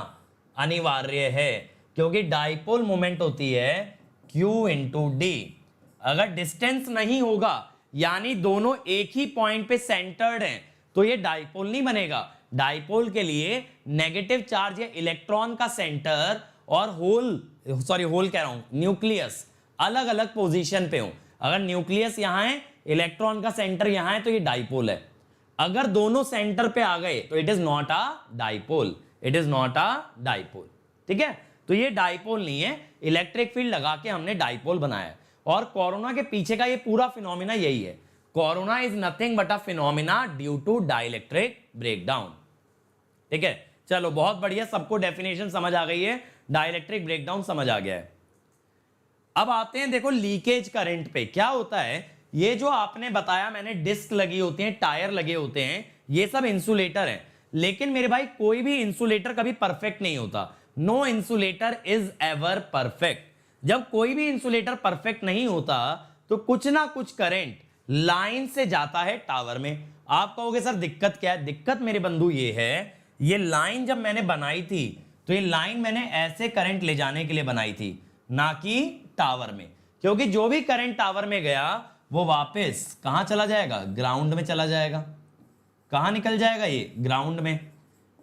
अनिवार्य है, क्योंकि डाइपोल मोमेंट होती है Q इंटू डी। अगर डिस्टेंस नहीं होगा यानी दोनों एक ही पॉइंट पे सेंटर्ड हैं तो ये डाइपोल नहीं बनेगा। डाइपोल के लिए नेगेटिव चार्ज या इलेक्ट्रॉन का सेंटर और होल कह रहा हूं, न्यूक्लियस अलग अलग पोजीशन पे हो। अगर न्यूक्लियस यहां है, इलेक्ट्रॉन का सेंटर यहां है तो ये डाइपोल है। अगर दोनों सेंटर पे आ गए तो it is not a dipole, it is not a dipole. ठीक है, तो ये डाइपोल नहीं है, इलेक्ट्रिक फील्ड लगा के हमने डाइपोल बनाया। और कोरोना के पीछे का ये पूरा फिनोमिना यही है। Corona is nothing but a phenomena due to dielectric breakdown. ठीक है, चलो बहुत बढ़िया, सबको डेफिनेशन समझ आ गई है, डाइलेक्ट्रिक ब्रेकडाउन समझ आ गया है। अब आते हैं देखो लीकेज करंट पे। क्या होता है, ये जो आपने बताया मैंने, डिस्क लगी होती है, टायर लगे होते हैं, ये सब इंसुलेटर है। लेकिन मेरे भाई कोई भी इंसुलेटर कभी परफेक्ट नहीं होता। No insulator is ever perfect. जब कोई भी इंसुलेटर परफेक्ट नहीं होता तो कुछ ना कुछ करंट लाइन से जाता है टावर में। आप कहोगे सर दिक्कत क्या है? दिक्कत मेरे बंधु ये है, ये लाइन जब मैंने बनाई थी तो ये लाइन मैंने ऐसे करंट ले जाने के लिए बनाई थी, ना कि टावर में। क्योंकि जो भी करंट टावर में गया वो वापस कहां चला जाएगा? ग्राउंड में चला जाएगा। कहां निकल जाएगा ये? ग्राउंड में।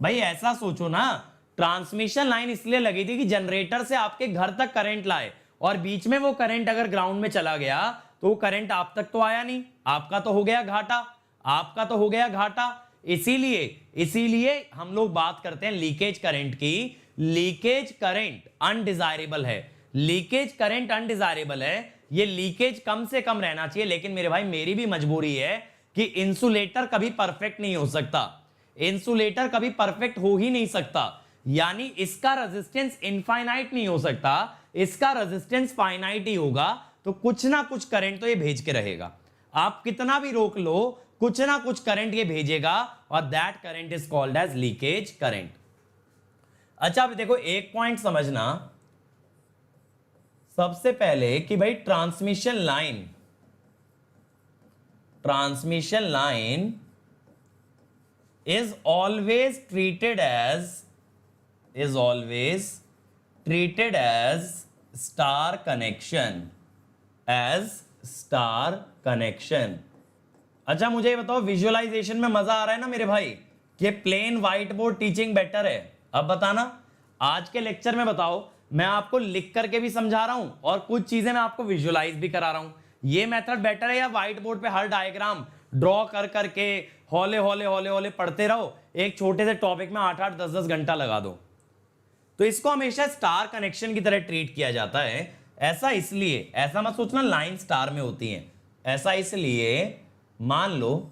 भाई ऐसा सोचो ना, ट्रांसमिशन लाइन इसलिए लगी थी कि जनरेटर से आपके घर तक करंट लाए, और बीच में वो करंट अगर ग्राउंड में चला गया तो वो करंट आप तक तो आया नहीं, आपका तो हो गया घाटा, आपका तो हो गया घाटा। इसीलिए हम लोग बात करते हैं लीकेज करंट की। लीकेज करंट अनडिजायरेबल है, लीकेज करंट अनडिजायरेबल है, ये लीकेज कम से कम रहना चाहिए। लेकिन मेरे भाई मेरी भी मजबूरी है कि इंसुलेटर कभी परफेक्ट नहीं हो सकता, इंसुलेटर कभी परफेक्ट हो ही नहीं सकता, यानी इसका रेजिस्टेंस इनफाइनाइट नहीं हो सकता, इसका रेजिस्टेंस फाइनाइट ही होगा। तो कुछ ना कुछ करंट तो ये भेज के रहेगा, आप कितना भी रोक लो कुछ ना कुछ करंट ये भेजेगा, और that current is called as leakage current. अच्छा अब देखो एक पॉइंट समझना सबसे पहले कि भाई transmission line is always treated as star connection। अच्छा मुझे ये बताओ, विजुअलाइजेशन में मजा आ रहा है ना मेरे भाई, कि plain white board teaching better है? अब बताना, आज के लेक्चर में बताओ, मैं आपको लिख करके भी समझा रहा हूं और कुछ चीजें मैं आपको विजुअलाइज भी करा रहा हूं। ये मेथड बेटर है या व्हाइट बोर्ड पे हर डायग्राम ड्रॉ कर करके हौले पढ़ते रहो, एक छोटे से टॉपिक में 8-8 10-10 घंटा लगा दो? तो इसको हमेशा स्टार कनेक्शन की तरह ट्रीट किया जाता है। ऐसा इसलिए, ऐसा मत सोचना लाइन स्टार में होती है, ऐसा इसलिए मान लो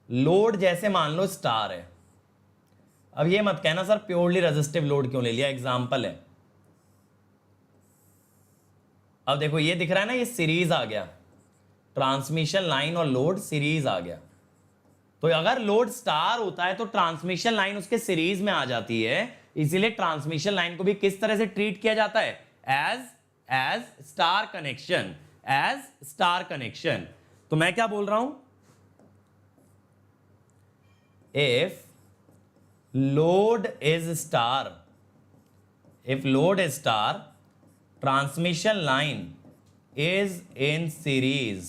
लोड जैसे मान लो स्टार है। अब ये मत कहना सर प्योरली रेजिस्टिव लोड क्यों ले लिया, एग्जांपल है। अब देखो ये दिख रहा है ना, ये सीरीज आ गया, ट्रांसमिशन लाइन और लोड सीरीज आ गया। तो अगर लोड स्टार होता है तो ट्रांसमिशन लाइन उसके सीरीज में आ जाती है, इसीलिए ट्रांसमिशन लाइन को भी किस तरह से ट्रीट किया जाता है? As star connection, as star connection. तो मैं क्या बोल रहा हूं? If load is star, if load is star, transmission line is in series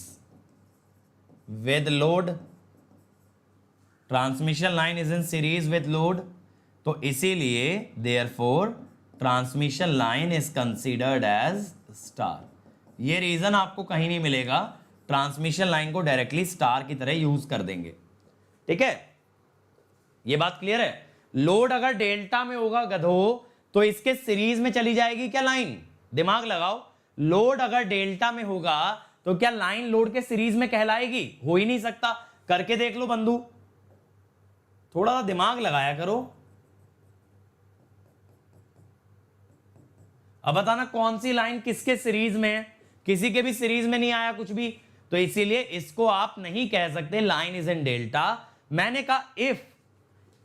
with load, transmission line is in series with load, तो इसीलिए therefore transmission line is considered as star। ये reason आपको कहीं नहीं मिलेगा, ट्रांसमिशन लाइन को directly star की तरह यूज कर देंगे। ठीक है, ये बात क्लियर है? लोड अगर डेल्टा में होगा गधो, तो इसके सीरीज में चली जाएगी क्या लाइन? दिमाग लगाओ, लोड अगर डेल्टा में होगा तो क्या लाइन लोड के सीरीज में कहलाएगी? हो ही नहीं सकता। करके देख लो बंधु, थोड़ा सा दिमाग लगाया करो। अब बताना कौन सी लाइन किसके सीरीज में है? किसी के भी सीरीज में नहीं आया कुछ भी, तो इसीलिए इसको आप नहीं कह सकते लाइन इज इन डेल्टा। मैंने कहा इफ,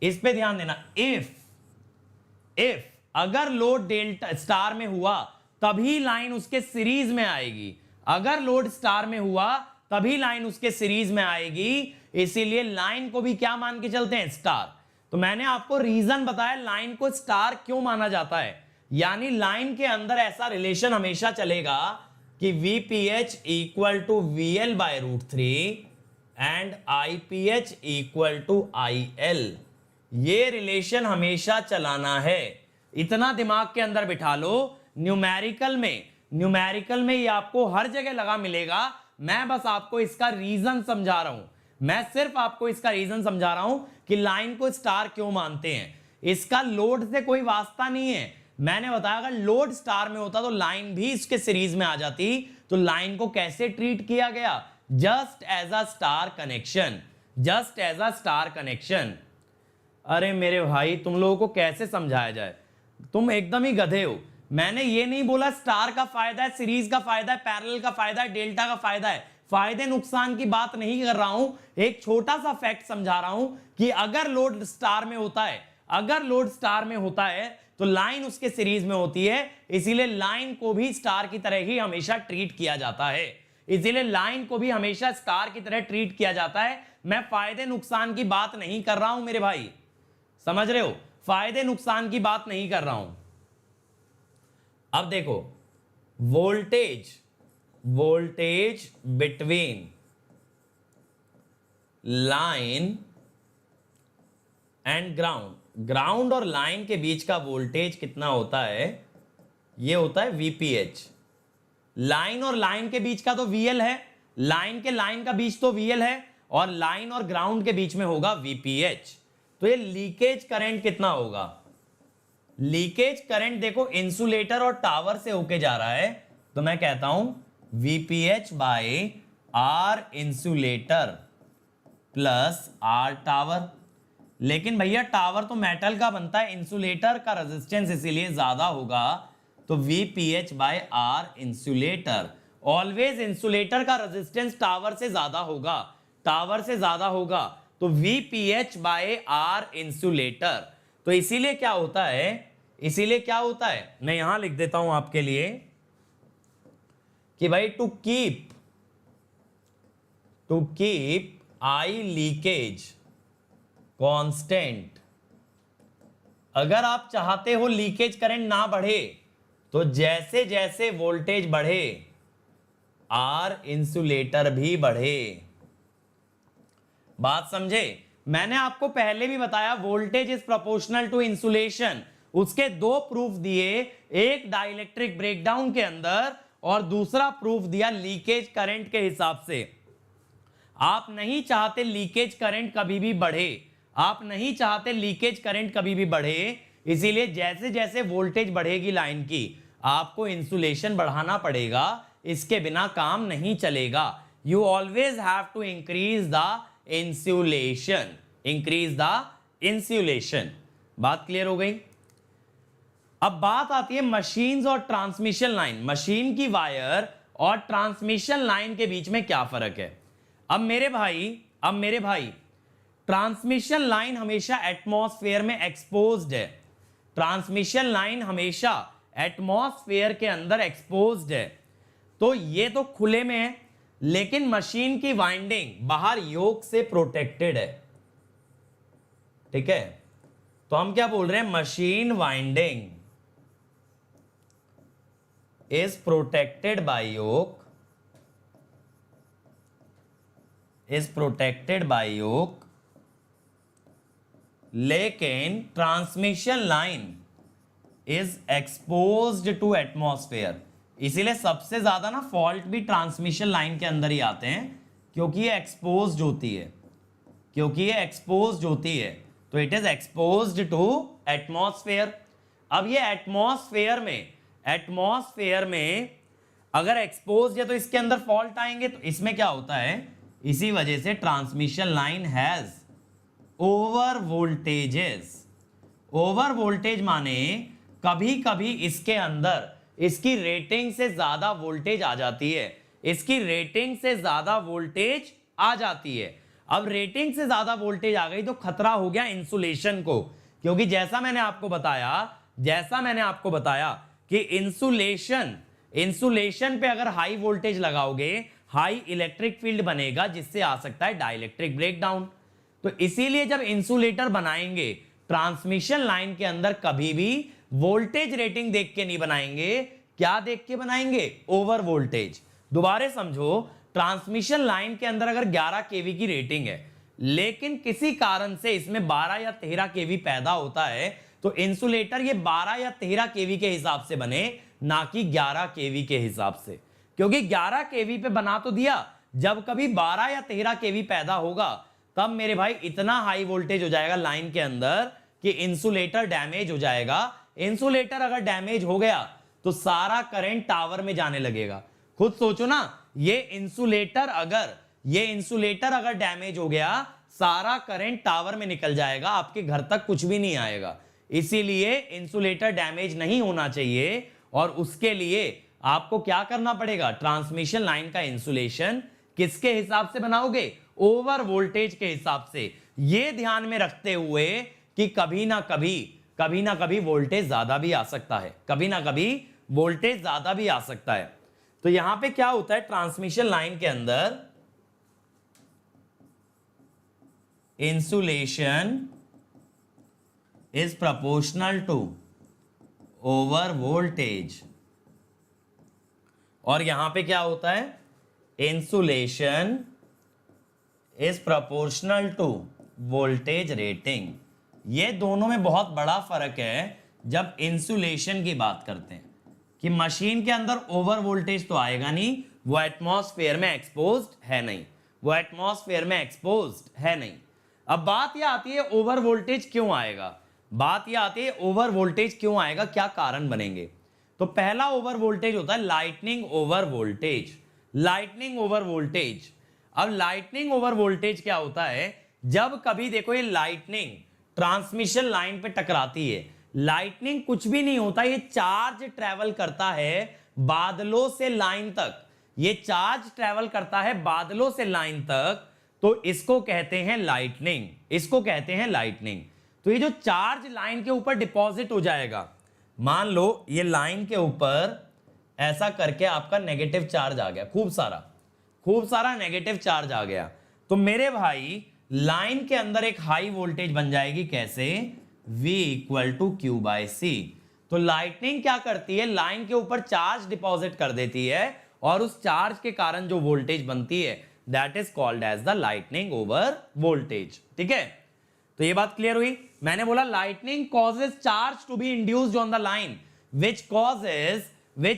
इस पे ध्यान देना, इफ अगर लोड डेल्टा स्टार में हुआ तभी लाइन उसके सीरीज में आएगी, अगर लोड स्टार में हुआ तभी लाइन उसके सीरीज में आएगी, इसीलिए लाइन को भी क्या मान के चलते हैं? स्टार। तो मैंने आपको रीजन बताया लाइन को स्टार क्यों माना जाता है, यानी लाइन के अंदर ऐसा रिलेशन हमेशा चलेगा कि VPH equal to VL by √3 and IPH equal to IL। ये रिलेशन हमेशा चलाना है, इतना दिमाग के अंदर बिठा लो। न्यूमेरिकल में ये आपको हर जगह लगा मिलेगा। मैं बस आपको इसका रीजन समझा रहा हूं, मैं सिर्फ आपको इसका रीजन समझा रहा हूं कि लाइन को स्टार क्यों मानते हैं। इसका लोड से कोई वास्ता नहीं है। मैंने बताया अगर लोड स्टार में होता तो लाइन भी इसके सीरीज में आ जाती। तो लाइन को कैसे ट्रीट किया गया? Just as a star connection, just as a star connection. अरे मेरे भाई, तुम लोगों को कैसे समझाया जाए, तुम एकदम ही गधे हो। मैंने ये नहीं बोला स्टार का फायदा है, सीरीज का फायदा है, पैरेलल का फायदा है, डेल्टा का फायदा है। फायदे नुकसान की बात नहीं कर रहा हूं, एक छोटा सा फैक्ट समझा रहा हूं कि अगर लोड स्टार में होता है, अगर लोड स्टार में होता है तो लाइन उसके सीरीज में होती है, इसीलिए लाइन को भी स्टार की तरह ही हमेशा ट्रीट किया जाता है। इसीलिए लाइन को भी हमेशा स्टार की तरह ट्रीट किया जाता है। मैं फायदे नुकसान की बात नहीं कर रहा हूं मेरे भाई, समझ रहे हो? फायदे नुकसान की बात नहीं कर रहा हूं। अब देखो, voltage between line and ground और लाइन के बीच का वोल्टेज कितना होता है? ये होता है VPH। लाइन और लाइन के बीच का तो VL है, लाइन का बीच तो VL है, और लाइन और ग्राउंड के बीच में होगा VPH। तो ये लीकेज करंट कितना होगा? लीकेज करंट देखो इंसुलेटर और टावर से होके जा रहा है, तो मैं कहता हूं VPH by R insulator plus R tower. लेकिन भैया टावर तो मेटल का बनता है, इंसुलेटर का रेजिस्टेंस इसीलिए ज्यादा होगा, तो VPH by R insulator. Always insulator का रेजिस्टेंस टावर से ज्यादा होगा, टावर से ज्यादा होगा, तो VPH बाय R इंसुलेटर। तो इसीलिए क्या होता है, मैं यहां लिख देता हूं आपके लिए कि भाई to keep I leakage constant, अगर आप चाहते हो लीकेज करंट ना बढ़े तो जैसे जैसे वोल्टेज बढ़े आर इंसुलेटर भी बढ़े। बात समझे? मैंने आपको पहले भी बताया voltage is proportional to insulation. उसके दो प्रूफ दिए, एक डाइलेक्ट्रिक ब्रेकडाउन के अंदर और दूसरा प्रूफ दिया लीकेज करंट के हिसाब से। आप नहीं चाहते लीकेज करंट कभी भी बढ़े, आप नहीं चाहते लीकेज करंट कभी भी बढ़े, इसीलिए जैसे जैसे वोल्टेज बढ़ेगी लाइन की आपको इंसुलेशन बढ़ाना पड़ेगा, इसके बिना काम नहीं चलेगा। You always have to increase the insulation, increase the insulation. बात क्लियर हो गई? अब बात आती है मशीन्स और ट्रांसमिशन लाइन। मशीन की वायर और ट्रांसमिशन लाइन के बीच में क्या फर्क है? अब मेरे भाई ट्रांसमिशन लाइन हमेशा एटमॉस्फेयर में एक्सपोज्ड है, ट्रांसमिशन लाइन हमेशा एटमॉस्फेयर के अंदर एक्सपोज्ड है, तो ये तो खुले में है, लेकिन मशीन की वाइंडिंग बाहर योक से प्रोटेक्टेड है। ठीक है, तो हम क्या बोल रहे हैं, machine winding is protected by yoke, is protected by yoke, लेकिन transmission line is exposed to atmosphere. इसीलिए सबसे ज्यादा ना फॉल्ट भी ट्रांसमिशन लाइन के अंदर ही आते हैं, क्योंकि ये एक्सपोज्ड होती है, क्योंकि ये एक्सपोज्ड होती है, तो it is exposed to atmosphere. अब ये एटमॉस्फेयर में अगर एक्सपोज्ड है तो इसके अंदर फॉल्ट आएंगे, तो इसमें क्या होता है, इसी वजह से transmission line has over voltages. Over voltage माने कभी कभी इसके अंदर इसकी रेटिंग से ज्यादा वोल्टेज आ जाती है, इसकी रेटिंग से ज्यादा वोल्टेज आ जाती है। अब रेटिंग से ज्यादा वोल्टेज आ गई तो खतरा हो गया इंसुलेशन को, क्योंकि जैसा मैंने आपको बताया कि इंसुलेशन पे अगर हाई वोल्टेज लगाओगे, हाई इलेक्ट्रिक फील्ड बनेगा, जिससे आ सकता है डाइलेक्ट्रिक ब्रेकडाउन। तो इसीलिए जब इंसुलेटर बनाएंगे ट्रांसमिशन लाइन के अंदर कभी भी वोल्टेज रेटिंग देख के नहीं बनाएंगे, क्या देख के बनाएंगे, ओवर वोल्टेज। दोबारा समझो, ट्रांसमिशन लाइन के अंदर अगर 11 केवी की रेटिंग है, लेकिन किसी कारण से इसमें 12 या 13 केवी पैदा होता है, तो इंसुलेटर ये 12 या 13 केवी के हिसाब से बने, ना कि 11 केवी के हिसाब से। क्योंकि 11 केवी पे बना तो दिया, जब कभी 12 या 13 केवी पैदा होगा तब मेरे भाई इतना हाई वोल्टेज हो जाएगा लाइन के अंदर कि इंसुलेटर डैमेज हो जाएगा। इंसुलेटर अगर डैमेज हो गया तो सारा करंट टावर में जाने लगेगा। खुद सोचो ना, ये इंसुलेटर अगर डैमेज हो गया, सारा करंट टावर में निकल जाएगा, आपके घर तक कुछ भी नहीं आएगा। इसीलिए इंसुलेटर डैमेज नहीं होना चाहिए, और उसके लिए आपको क्या करना पड़ेगा, ट्रांसमिशन लाइन का इंसुलेशन किसके हिसाब से बनाओगे, ओवर वोल्टेज के हिसाब से। यह ध्यान में रखते हुए कि कभी ना कभी वोल्टेज ज्यादा भी आ सकता है, कभी ना कभी वोल्टेज ज्यादा भी आ सकता है। तो यहां पे क्या होता है, ट्रांसमिशन लाइन के अंदर insulation is proportional to over voltage, और यहां पे क्या होता है, insulation is proportional to voltage rating. ये दोनों में बहुत बड़ा फर्क है जब इंसुलेशन की बात करते हैं, कि मशीन के अंदर ओवर वोल्टेज तो आएगा नहीं, वो एटमॉस्फेयर में एक्सपोज्ड है नहीं, वो एटमॉस्फेयर में एक्सपोज्ड है नहीं। अब बात यह आती है ओवर वोल्टेज क्यों आएगा, बात यह आती है ओवर वोल्टेज क्यों आएगा, क्या कारण बनेंगे। तो पहला ओवर वोल्टेज होता है lightning over voltage, lightning over voltage. अब लाइटनिंग ओवर वोल्टेज क्या होता है, जब कभी देखो ये लाइटनिंग ट्रांसमिशन लाइन पे टकराती है, लाइटनिंग कुछ भी नहीं होता, ये चार्ज ट्रेवल करता है बादलों से लाइन तक, ये चार्ज ट्रेवल करता है बादलों से लाइन तक, तो इसको कहते हैं लाइटनिंग, इसको कहते हैं लाइटनिंग। तो ये जो चार्ज लाइन के ऊपर डिपॉजिट हो जाएगा, मान लो ये लाइन के ऊपर ऐसा करके आपका नेगेटिव चार्ज आ गया, खूब सारा नेगेटिव चार्ज आ गया, तो मेरे भाई लाइन के अंदर एक हाई वोल्टेज बन जाएगी, कैसे, V equal to Q by C. तो लाइटनिंग क्या करती है, लाइन के ऊपर चार्ज डिपॉजिट कर देती है, और उस चार्ज के कारण जो वोल्टेज बनती है that is called as the lightning over voltage. ठीक है, तो ये बात क्लियर हुई। मैंने बोला lightning causes charge to be induced on the line which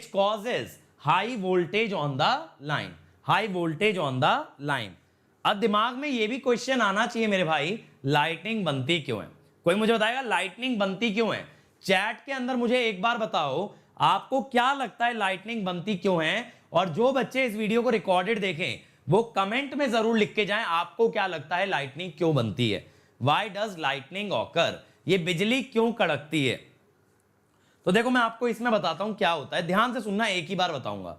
causes high voltage on the line, high voltage on the line. अब दिमाग में ये भी क्वेश्चन आना चाहिए मेरे भाई, लाइटनिंग बनती क्यों है, कोई मुझे बताएगा लाइटनिंग बनती क्यों है। चैट के अंदर मुझे एक बार बताओ आपको क्या लगता है लाइटनिंग बनती क्यों है, और जो बच्चे इस वीडियो को रिकॉर्डेड देखें वो कमेंट में जरूर लिख के जाएं आपको क्या लगता है लाइटनिंग क्यों बनती है, व्हाई डज लाइटनिंग ऑकर, ये बिजली क्यों कड़कती है। तो देखो मैं आपको इसमें बताता हूं क्या होता है, ध्यान से सुनना, एक ही बार बताऊंगा।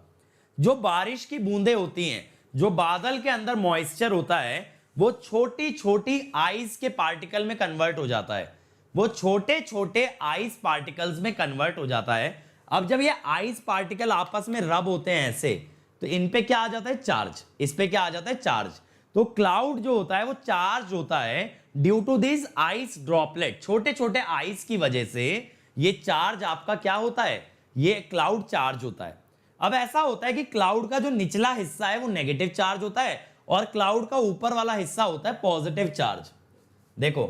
जो बारिश की बूंदें होती हैं, जो बादल के अंदर मॉइस्चर होता है, वो छोटी छोटी आइस के पार्टिकल में कन्वर्ट हो जाता है, वो छोटे छोटे आइस पार्टिकल्स में कन्वर्ट हो जाता है। अब जब ये आइस पार्टिकल आपस में रब होते हैं ऐसे, तो इन पे क्या आ जाता है, चार्ज। इस पे क्या आ जाता है, चार्ज। तो क्लाउड जो होता है वो चार्ज होता है due to this ice droplet, छोटे छोटे आइस की वजह से ये चार्ज आपका क्या होता है, ये क्लाउड चार्ज होता है। अब ऐसा होता है कि क्लाउड का जो निचला हिस्सा है वो नेगेटिव चार्ज होता है और क्लाउड का ऊपर वाला हिस्सा होता है पॉजिटिव चार्ज। देखो,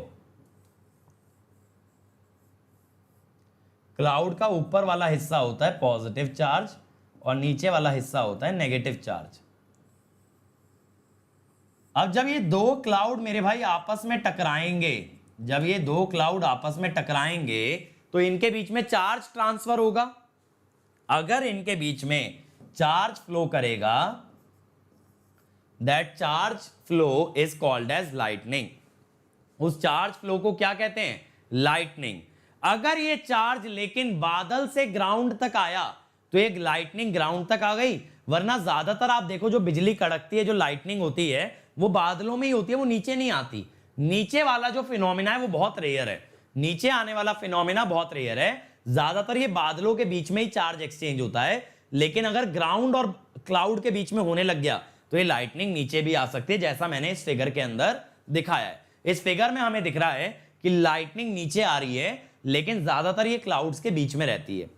क्लाउड का ऊपर वाला हिस्सा होता है पॉजिटिव चार्ज और नीचे वाला हिस्सा होता है नेगेटिव चार्ज। अब जब ये दो क्लाउड मेरे भाई आपस में टकराएंगे, जब ये दो क्लाउड आपस में टकराएंगे तो इनके बीच में चार्ज ट्रांसफर होगा। अगर इनके बीच में चार्ज फ्लो करेगा, that charge flow is called as lightning. उस चार्ज फ्लो को क्या कहते हैं, लाइटनिंग। अगर ये चार्ज लेकिन बादल से ग्राउंड तक आया तो एक लाइटनिंग ग्राउंड तक आ गई, वरना ज्यादातर आप देखो जो बिजली कड़कती है, जो लाइटनिंग होती है वो बादलों में ही होती है, वो नीचे नहीं आती। नीचे वाला जो फिनोमिना है वो बहुत रेयर है, नीचे आने वाला फिनोमिना बहुत रेयर है। ज्यादातर ये बादलों के बीच में ही चार्ज एक्सचेंज होता है, लेकिन अगर ग्राउंड और क्लाउड के बीच में होने लग गया तो ये लाइटनिंग नीचे भी आ सकती है, जैसा मैंने इस फिगर के अंदर दिखाया है। इस फिगर में हमें दिख रहा है कि लाइटनिंग नीचे आ रही है, लेकिन ज्यादातर ये क्लाउड्स के बीच में रहती है।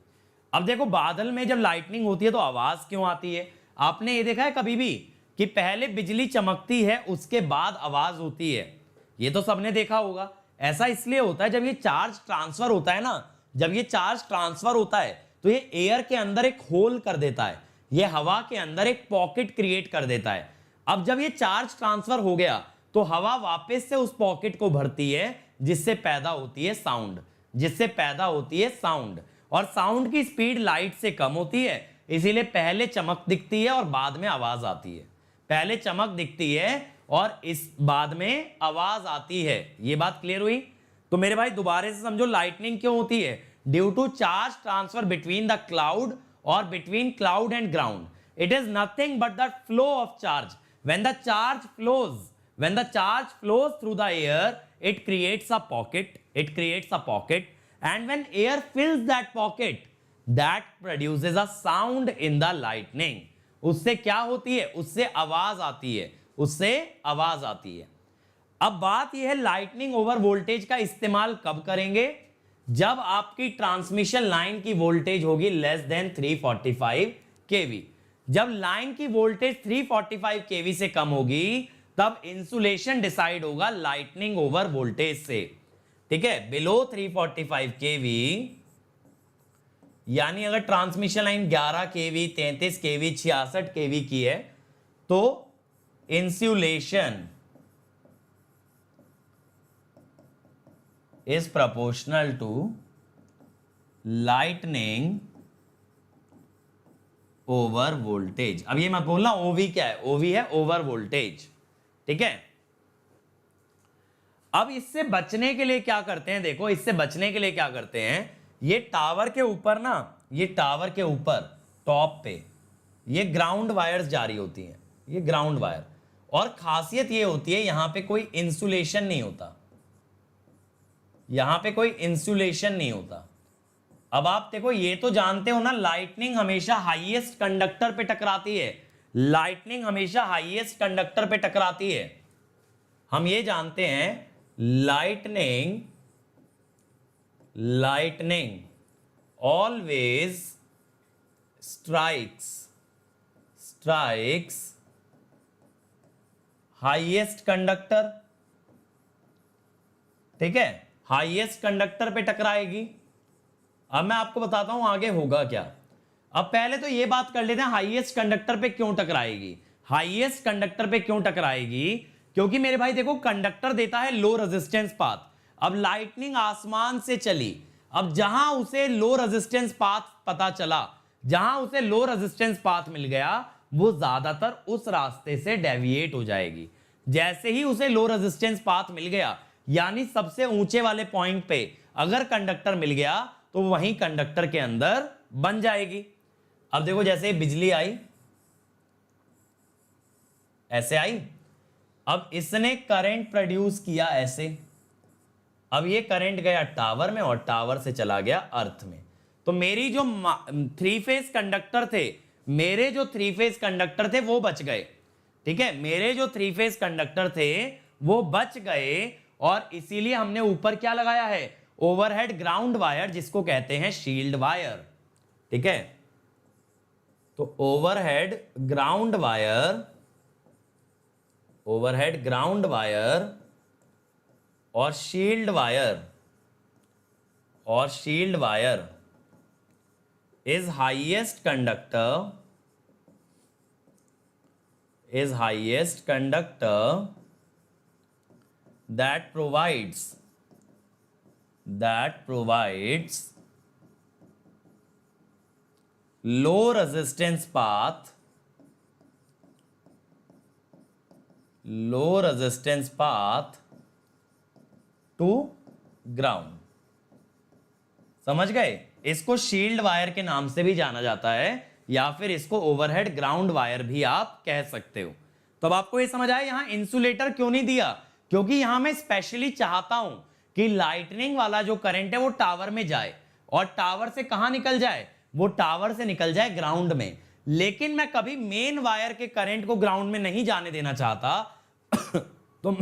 अब देखो, बादल में जब लाइटनिंग होती है तो आवाज क्यों आती है? आपने ये देखा है कभी भी कि पहले बिजली चमकती है उसके बाद आवाज होती है? ये तो सबने देखा होगा। ऐसा इसलिए होता है, जब ये चार्ज ट्रांसफर होता है ना, जब ये चार्ज ट्रांसफर होता है तो ये एयर के अंदर एक होल कर देता है, ये हवा के अंदर एक पॉकेट क्रिएट कर देता है। अब जब ये चार्ज ट्रांसफर हो गया तो हवा वापस से उस पॉकेट को भरती है, जिससे पैदा होती है साउंड, जिससे पैदा होती है साउंड। और साउंड की स्पीड लाइट से कम होती है, इसीलिए पहले चमक दिखती है और बाद में आवाज आती है। पहले चमक दिखती है और इस बाद में आवाज आती है। ये बात क्लियर हुई? तो मेरे भाई दोबारा से समझो, लाइटनिंग क्यों होती है? Due to charge transfer between the cloud और between cloud and ground. It is nothing but the flow of charge. When the charge flows, when the charge flows through the air, it creates a pocket, and when air fills that pocket, that produces a sound in the lightning. उससे क्या होती है? उससे आवाज आती है, उससे आवाज आती है। अब बात यह है, लाइटनिंग ओवर वोल्टेज का इस्तेमाल कब करेंगे? जब आपकी ट्रांसमिशन लाइन की वोल्टेज होगी लेस देन 345 केवी। जब लाइन की वोल्टेज 345 केवी से कम होगी तब इंसुलेशन डिसाइड होगा लाइटनिंग ओवर वोल्टेज से। ठीक है, बिलो 345 केवी, यानी अगर ट्रांसमिशन लाइन 11 केवी, 33 केवी, 66 केवी की है तो insulation is proportional to lightning over voltage. अब ये मत बोलना ओवी क्या है, ओवी है ओवर वोल्टेज। ठीक है, अब इससे बचने के लिए क्या करते हैं? देखो, इससे बचने के लिए क्या करते हैं, ये टावर के ऊपर ना, ये टावर के ऊपर टॉप पे ये ग्राउंड वायर्स जारी होती हैं, ये ग्राउंड वायर। और खासियत ये होती है यहां पे कोई इंसुलेशन नहीं होता, यहां पे कोई इंसुलेशन नहीं होता। अब आप देखो, ये तो जानते हो ना, लाइटनिंग हमेशा हाईएस्ट कंडक्टर पे टकराती है, लाइटनिंग हमेशा हाईएस्ट कंडक्टर पे टकराती है। हम ये जानते हैं, lightning always strikes highest conductor. ठीक है, हाईएस्ट कंडक्टर पे टकराएगी। अब मैं आपको बताता हूं आगे होगा क्या। अब पहले तो ये बात कर लेते हैं, हाईएस्ट कंडक्टर पे क्यों टकराएगी। हाईएस्ट कंडक्टर पे क्यों टकराएगी? क्योंकि मेरे भाई देखो, कंडक्टर देता है लो रेजिस्टेंस पाथ। अब लाइटनिंग आसमान से चली, अब जहां उसे लो रेजिस्टेंस पाथ पता चला, जहां उसे लो रेजिस्टेंस पाथ मिल गया, वो ज्यादातर उस रास्ते से डेविएट हो जाएगी। जैसे ही उसे लो रेजिस्टेंस पाथ मिल गया, यानी सबसे ऊंचे वाले पॉइंट पे अगर कंडक्टर मिल गया तो वहीं कंडक्टर के अंदर बन जाएगी। अब देखो, जैसे बिजली आई, ऐसे आई, अब इसने करंट प्रोड्यूस किया ऐसे, अब ये करंट गया टावर में और टावर से चला गया अर्थ में। तो मेरी जो थ्री फेज कंडक्टर थे, मेरे जो थ्री फेज कंडक्टर थे वो बच गए, ठीक है, मेरे जो थ्री फेज कंडक्टर थे वो बच गए, और इसीलिए हमने ऊपर क्या लगाया है, ओवरहेड ग्राउंड वायर, जिसको कहते हैं शील्ड वायर, ठीक है। तो overhead ground wire, overhead ground wire और शील्ड वायर, और shield wire is highest conductor that provides low resistance path to ground। समझ गए? इसको शील्ड वायर के नाम से भी जाना जाता है, या फिर इसको ओवरहेड ग्राउंड वायर भी आप कह सकते हो। तो अब आपको ये समझ आया यहां इंसुलेटर क्यों नहीं दिया, क्योंकि यहां मैं स्पेशली चाहता हूं कि लाइटनिंग वाला जो करंट है वो टावर में जाए, और टावर से कहां निकल जाए, वो टावर से निकल जाए ग्राउंड में। लेकिन मैं कभी मेन वायर के करंट को ग्राउंड में नहीं जाने देना चाहता तो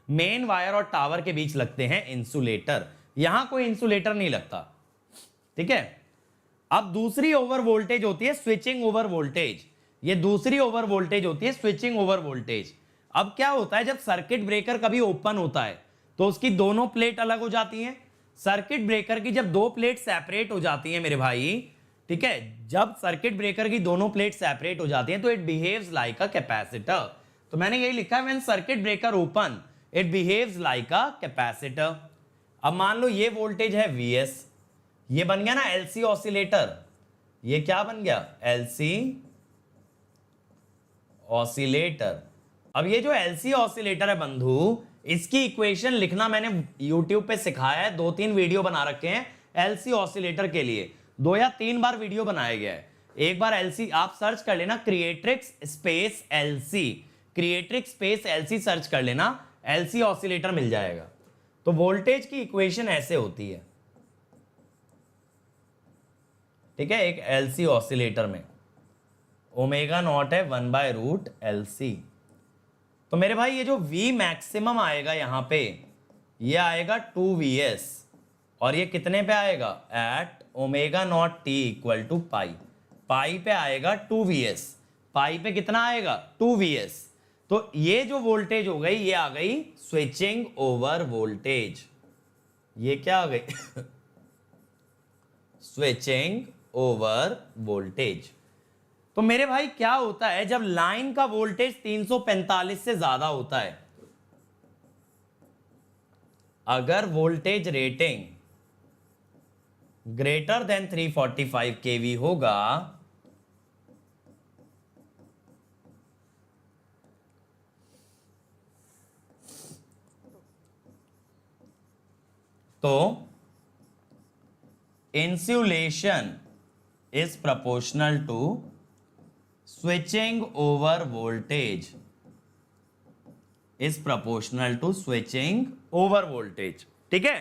मेन वायर और टावर के बीच लगते हैं इंसुलेटर, यहां कोई इंसुलेटर नहीं लगता, ठीक है। अब दूसरी ओवर वोल्टेज होती है स्विचिंग ओवर वोल्टेज, ये दूसरी ओवर वोल्टेज होती है स्विचिंग ओवर वोल्टेज। अब क्या होता है, जब सर्किट ब्रेकर कभी ओपन होता है तो उसकी दोनों प्लेट अलग हो जाती हैं। सर्किट ब्रेकर की जब दो प्लेट सेपरेट हो जाती हैं मेरे भाई, ठीक है, जब सर्किट ब्रेकर की दोनों प्लेट सेपरेट हो जाती हैं तो it behaves like a capacitor. तो मैंने यही लिखा है, when circuit breaker open it behaves like a capacitor. अब मान लो ये वोल्टेज है Vs, ये बन गया ना LC ऑसिलेटर, ये क्या बन गया, LC ऑसिलेटर। अब ये जो LC ऑसिलेटर है बंधु, इसकी इक्वेशन लिखना मैंने YouTube पे सिखाया है, 2-3 वीडियो बना रखे हैं LC ऑसिलेटर के लिए, 2 या 3 बार वीडियो बनाया गया है। एक बार LC आप सर्च कर लेना, creatrix space LC, creatrix space LC search कर लेना, LC ऑसिलेटर मिल जाएगा। तो वोल्टेज की इक्वेशन ऐसे होती है, ठीक है, एक LC ऑसिलेटर में ओमेगा नॉट है 1/√LC। तो मेरे भाई ये जो V मैक्सिमम आएगा यहां पे, ये आएगा 2Vs, और ये कितने पे आएगा, at omega naught T equal to pi, pi पे आएगा 2Vs, पाई पे कितना आएगा 2Vs। तो ये जो वोल्टेज हो गई, ये आ गई स्विचिंग ओवर वोल्टेज, ये क्या आ गई स्विचिंग ओवर वोल्टेज। तो मेरे भाई क्या होता है, जब लाइन का वोल्टेज 345 से ज्यादा होता है, अगर voltage rating greater than 345 kV होगा, तो insulation is proportional to switching over voltage, is proportional to switching over voltage, ठीक है।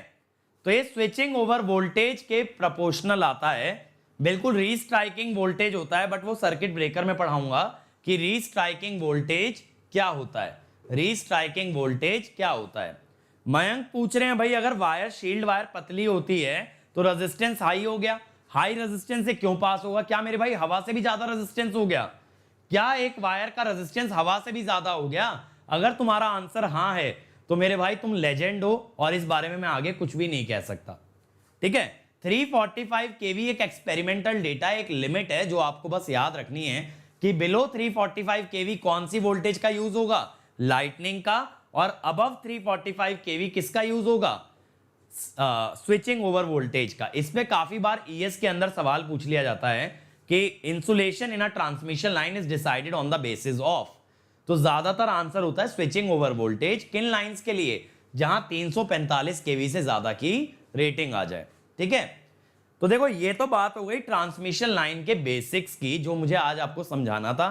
तो ये स्विचिंग ओवर वोल्टेज के प्रोपोर्शनल आता है, बिल्कुल रीस्ट्राइकिंग वोल्टेज होता है, बट वो सर्किट ब्रेकर में पढ़ाऊंगा कि रीस्ट्राइकिंग वोल्टेज क्या होता है, रीस्ट्राइकिंग वोल्टेज क्या होता है। मयंक पूछ रहे हैं भाई, अगर वायर शील्ड वायर पतली होती है तो रेजिस्टेंस हाई हो गया, हाई रेजिस्टेंस से क्यों पास होगा, क्या मेरे भाई हवा से भी ज्यादा रेजिस्टेंस हो गया, क्या एक वायर का रेजिस्टेंस हवा से भी ज्यादा हो गया? अगर तुम्हारा आंसर हाँ है तो मेरे भाई तुम लेजेंड हो, और इस बारे में मैं आगे कुछ भी नहीं कह सकता, ठीक है। 345 kV एक एक्सपेरिमेंटल डेटा, एक लिमिट है जो आपको बस याद रखनी है कि बिलो 345 kV कौन सी वोल्टेज का यूज होगा, लाइटनिंग का, और अबव 345 kV किसका यूज होगा, स्विचिंग ओवर वोल्टेज का। इस पे काफी बार ईएस के अंदर सवाल पूछ लिया जाता है कि insulation in a transmission line is decided on the basis of, तो ज्यादातर आंसर होता है स्विचिंग ओवर वोल्टेज किन लाइंस के लिए, जहां 345 kV से ज्यादा की रेटिंग आ जाए, ठीक है। तो देखो ये तो बात हो गई ट्रांसमिशन लाइन के बेसिक्स की, जो मुझे आज आपको समझाना था।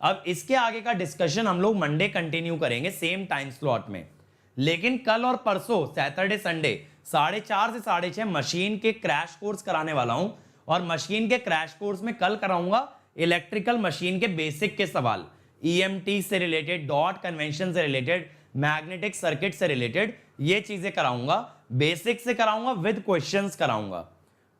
अब इसके आगे का डिस्कशन हम लोग मंडे कंटिन्यू करेंगे सेम टाइम स्लॉट में। लेकिन कल और परसों सैटरडे संडे 4:30 से 6:30 मशीन के क्रैश कोर्स कराने वाला हूं। और मशीन के क्रैश कोर्स में कल कराऊंगा इलेक्ट्रिकल मशीन के बेसिक के सवाल, ईएमटी से रिलेटेड, डॉट कन्वेंशन से रिलेटेड, मैग्नेटिक सर्किट से रिलेटेड, ये चीजें कराऊंगा। बेसिक से कराऊंगा विद क्वेश्चंस कराऊंगा,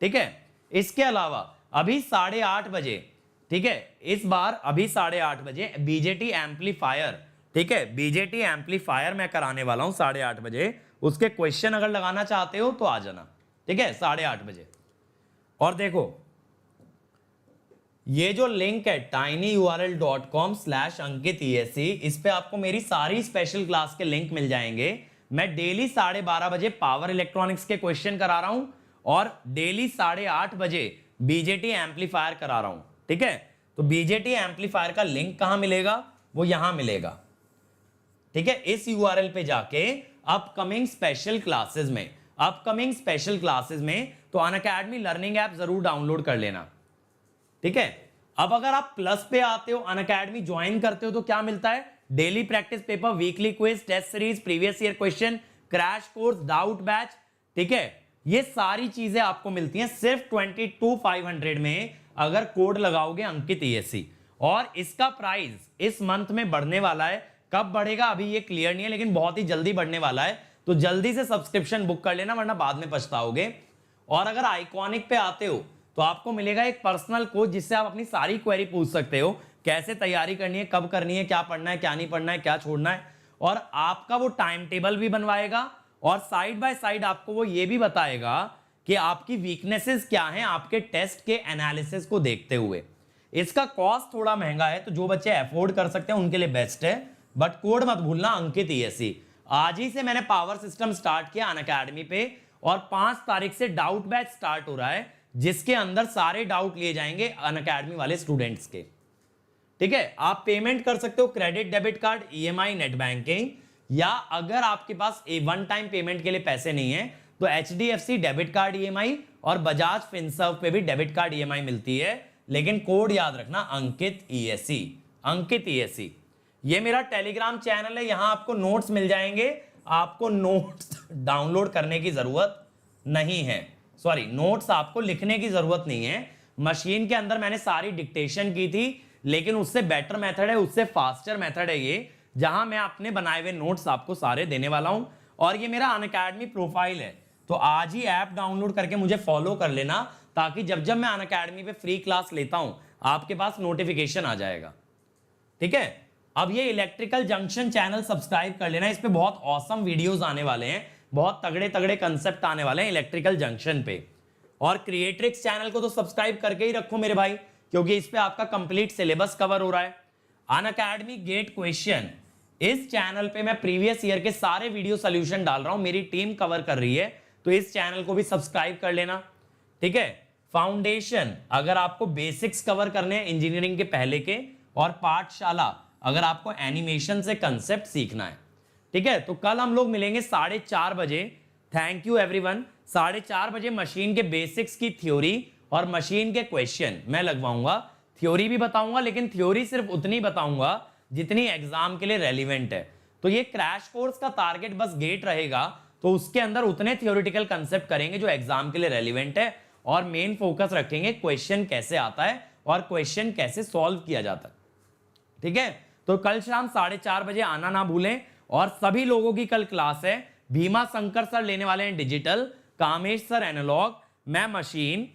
ठीक है। इसके अलावा अभी 8:30 बजे, ठीक है, इस बार अभी 8:30 बजे बीजेटी एम्पलीफायर, ठीक है, बीजेटी एम्पलीफायर मैं कराने वाला हूं 8:30 बजे। उसके क्वेश्चन अगर लगाना चाहते हो तो आ जाना, ठीक है, 8:30 बजे। और देखो ये जो लिंक है tinyurl.com/ankit इस पे आपको मेरी सारी स्पेशल क्लास के लिंक मिल जाएंगे। मैं डेली 12:30 बजे पावर इलेक्ट्रॉनिक्स के क्वेश्चन करा रहा हूं और डेली 8:30 बजे बीजेटी एम्पलीफायर करा रहा हूं, ठीक है। तो बीजेटी एम्पलीफायर का लिंक कहां मिलेगा, वो यहां मिलेगा, ठीक है। इस यूआरएल पे जाके अपकमिंग स्पेशल क्लासेस में तो अनअकैडमी लर्निंग ऐप जरूर डाउनलोड कर लेना, ठीक है। अब अगर आप प्लस पे आते हो, अनअकैडमी ज्वाइन करते हो, तो क्या मिलता है, daily practice paper, weekly quiz, test series, previous year question, crash course, doubt batch, ठीक है। ये सारी चीजें आपको मिलती हैं सिर्फ 22,500 में अगर कोड लगाओगे अंकित ESC। और इसका प्राइस इस मंथ में बढ़ने वाला है। कब बढ़ेगा अभी ये क्लियर नहीं है, लेकिन बहुत ही जल्दी बढ़ने वाला है। तो जल्दी से सब्सक्रिप्शन बुक कर लेना, वरना बाद में पछताओगे। और अगर आइकॉनिक पे आते हो तो आपको मिलेगा एक पर्सनल कोच, जिससे आप अपनी सारी क्वेरी पूछ सकते हो, कैसे तैयारी करनी है, कब करनी है, क्या पढ़ना है, क्या नहीं पढ़ना है, क्या छोड़ना है। और आपका वो टाइम टेबल भी बनवाएगा और साइड बाय साइड आपको वो ये भी बताएगा कि आपकी वीकनेसेस क्या हैं आपके टेस्ट के एनालिसिस को देखते हुए। इसका कॉस्ट थोड़ा महंगा है, तो जो बच्चे अफोर्ड कर सकते हैं उनके लिए बेस्ट है। बट कोड मत भूलना अंकित ESC। आज ही से मैंने पावर सिस्टम स्टार्ट किया अनअकैडमी पे और 5 तारीख से डाउट बैच स्टार्ट हो रहा है, जिसके अंदर सारे डाउट लिए जाएंगे अनअकैडमी वाले स्टूडेंट्स के, ठीक है। आप पेमेंट कर सकते हो credit, debit card, EMI, net banking, या अगर आपके पास वन टाइम पेमेंट के लिए पैसे नहीं है तो HDFC डेबिट कार्ड EMI और बजाज फिनसर्व पे भी डेबिट कार्ड EMI मिलती है। लेकिन कोड याद रखना अंकित ESC, अंकित ESC। ये मेरा टेलीग्राम चैनल है, यहां आपको नोट्स मिल जाएंगे। आपको नोट्स डाउनलोड करने की जरूरत नहीं है, सॉरी, नोट्स आपको लिखने की जरूरत नहीं है। मशीन के अंदर मैंने सारी डिक्टेशन की थी, लेकिन उससे बेटर मेथड है, उससे फास्टर मेथड है ये, जहां मैं अपने बनाए हुए नोट्स आपको सारे देने वाला हूं। और ये मेरा अनअकैडमी प्रोफाइल है, तो आज ही ऐप डाउनलोड करके मुझे फॉलो कर लेना, ताकि जब जब मैं अनअकैडमी पे फ्री क्लास लेता हूं आपके पास नोटिफिकेशन आ जाएगा, ठीक है। अब ये इलेक्ट्रिकल जंक्शन चैनल सब्सक्राइब कर लेना, इस पे बहुत ऑसम वीडियोस आने वाले हैं, बहुत तगड़े तगड़े कंसेप्ट आने वाले हैं इलेक्ट्रिकल जंक्शन पे। और क्रिएट्रिक्स चैनल को तो सब्सक्राइब करके ही रखो मेरे भाई, क्योंकि इस पे आपका कंप्लीट सिलेबस कवर हो रहा है। अनअकैडमी गेट क्वेश्चन, इस चैनल पे मैं प्रीवियस ईयर के सारे वीडियो सोल्यूशन डाल रहा हूं, मेरी टीम कवर कर रही है, तो इस चैनल को भी सब्सक्राइब कर लेना, ठीक है। फाउंडेशन, अगर आपको बेसिक्स कवर करने हैं इंजीनियरिंग के पहले के, और पाठशाला अगर आपको एनिमेशन से कंसेप्ट सीखना है, ठीक है। तो कल हम लोग मिलेंगे 4:30 बजे। Thank you everyone. 4:30 बजे मशीन के बेसिक्स की थ्योरी और मशीन के क्वेश्चन मैं लगवाऊंगा। थ्योरी भी बताऊंगा, लेकिन थ्योरी सिर्फ उतनी बताऊंगा जितनी एग्जाम के लिए रेलिवेंट है। तो ये क्रैश कोर्स का टारगेट बस गेट रहेगा, तो उसके अंदर उतने थ्योरेटिकल कंसेप्ट करेंगे जो एग्जाम के लिए रेलिवेंट है, और मेन फोकस रखेंगे क्वेश्चन कैसे आता है और क्वेश्चन कैसे सॉल्व किया जाता है, ठीक है। तो कल शाम 4:30 बजे आना ना भूलें। और सभी लोगों की कल क्लास है। भीमा शंकर सर लेने वाले हैं डिजिटल, कामेश सर एनालॉग, मैं मशीन,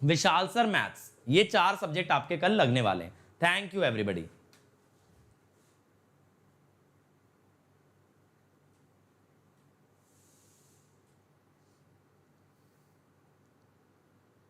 विशाल सर मैथ्स। ये 4 सब्जेक्ट आपके कल लगने वाले हैं। Thank you everybody.